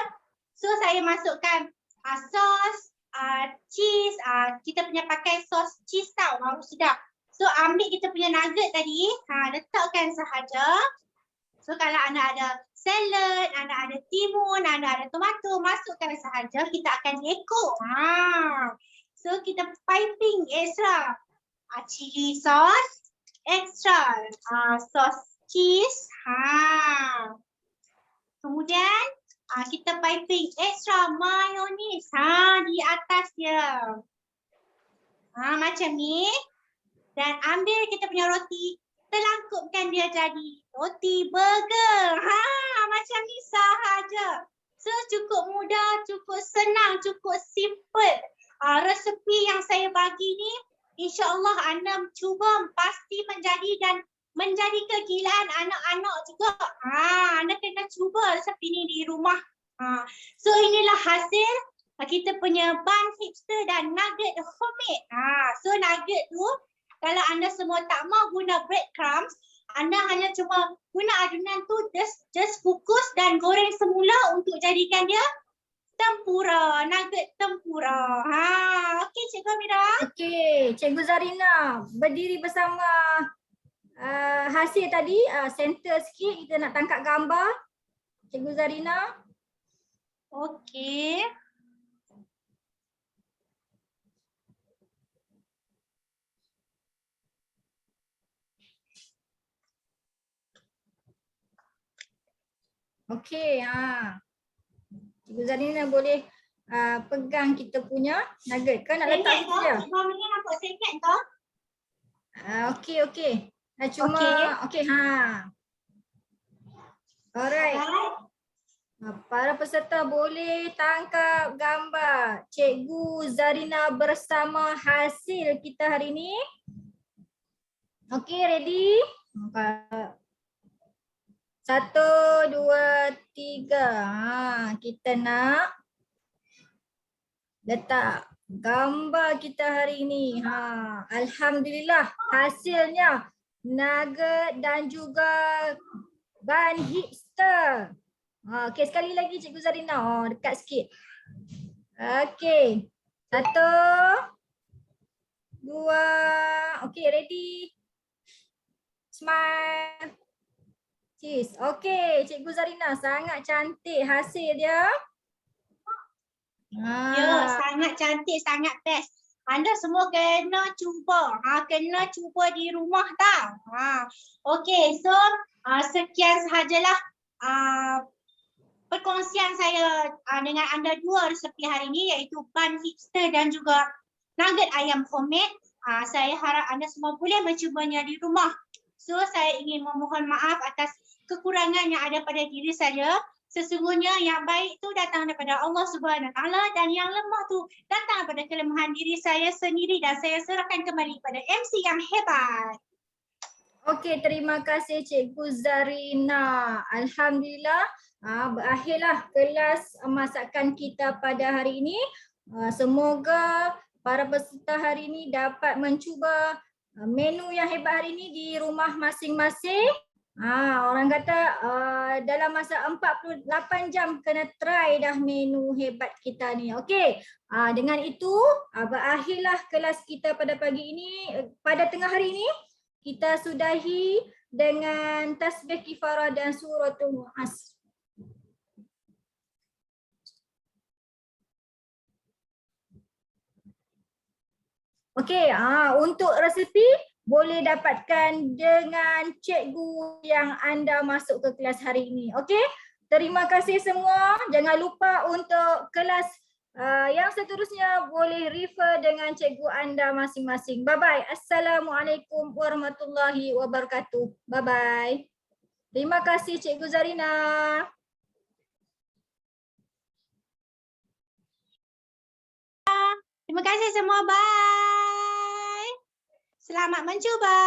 So saya masukkan sos, cheese, kita punya pakai sos cheese tau, baru sedap. So ambil kita punya nugget tadi, letakkan sahaja. So kalau anda ada salad, anda ada timun, anda ada tomato, masukkan sahaja, kita akan deko. So kita piping extra chili sauce, extra sos cheese. Kemudian kita piping extra mayonis di atas dia. Macam ni. Dan ambil kita punya roti, telangkupkan dia jadi roti burger. Macam ni sahaja. So cukup mudah, cukup senang, cukup simple. Resepi yang saya bagi ni, insya-Allah anda cuba pasti menjadi dan menjadi kegilaan anak-anak juga. Anda kena cuba resepi ni di rumah. So inilah hasil kita punya bun hipster dan nugget homemade. So nugget tu kalau anda semua tak mau guna breadcrumbs, anda hanya cuma guna adunan tu just kukus dan goreng semula untuk jadikan dia tempura, nugget tempura. Okey Cikgu Amira. Okey, Cikgu Zarina berdiri bersama hasil tadi, center sikit, kita nak tangkap gambar. Cikgu Zarina. Okey. Okey, Cikgu Zarina boleh pegang kita punya nugget ke nak letak situ je? Cikgu Amira nampak sengit tu? Okey. Cuma okey. Alright. Para peserta boleh tangkap gambar Cikgu Zarina bersama hasil kita hari ini. Okey, ready? 1, 2, 3. Kita nak letak gambar kita hari ini. Alhamdulillah hasilnya nugget dan juga bun hipster. Okey, sekali lagi Cikgu Zarina. Dekat sikit. Okey. 1, 2. Okey, ready. Smile. Cheese. Okey, Cikgu Zarina, sangat cantik hasil dia. Ya, sangat cantik, sangat best. Anda semua kena cuba. Kena cuba di rumah tau. Okey, so sekian sahajalah perkongsian saya dengan anda dua resepi hari ini, iaitu bun hipster dan juga nugget ayam homemade. Saya harap anda semua boleh mencubanya di rumah. So saya ingin memohon maaf atas kekurangan yang ada pada diri saya. Sesungguhnya yang baik itu datang daripada Allah Subhanahu Wa Taala dan yang lemah tu datang daripada kelemahan diri saya sendiri, dan saya serahkan kembali pada MC yang hebat. Okey, terima kasih Cikgu Zarina. Alhamdulillah berakhirlah kelas masakan kita pada hari ini. Semoga para peserta hari ini dapat mencuba menu yang hebat hari ini di rumah masing-masing. Orang kata dalam masa 48 jam kena try dah menu hebat kita ni. Okey. Dengan itu berakhirlah kelas kita pada pagi ini, pada tengah hari ini. kita sudahi dengan tasbih kifarah dan suratul As. Okey, untuk resepi boleh dapatkan dengan cikgu yang anda masuk ke kelas hari ini. Okey, terima kasih semua. Jangan lupa untuk kelas yang seterusnya boleh refer dengan cikgu anda masing-masing. Bye-bye. Assalamualaikum warahmatullahi wabarakatuh. Bye-bye. Terima kasih Cikgu Zarina. Terima kasih semua. Bye. Selamat mencuba.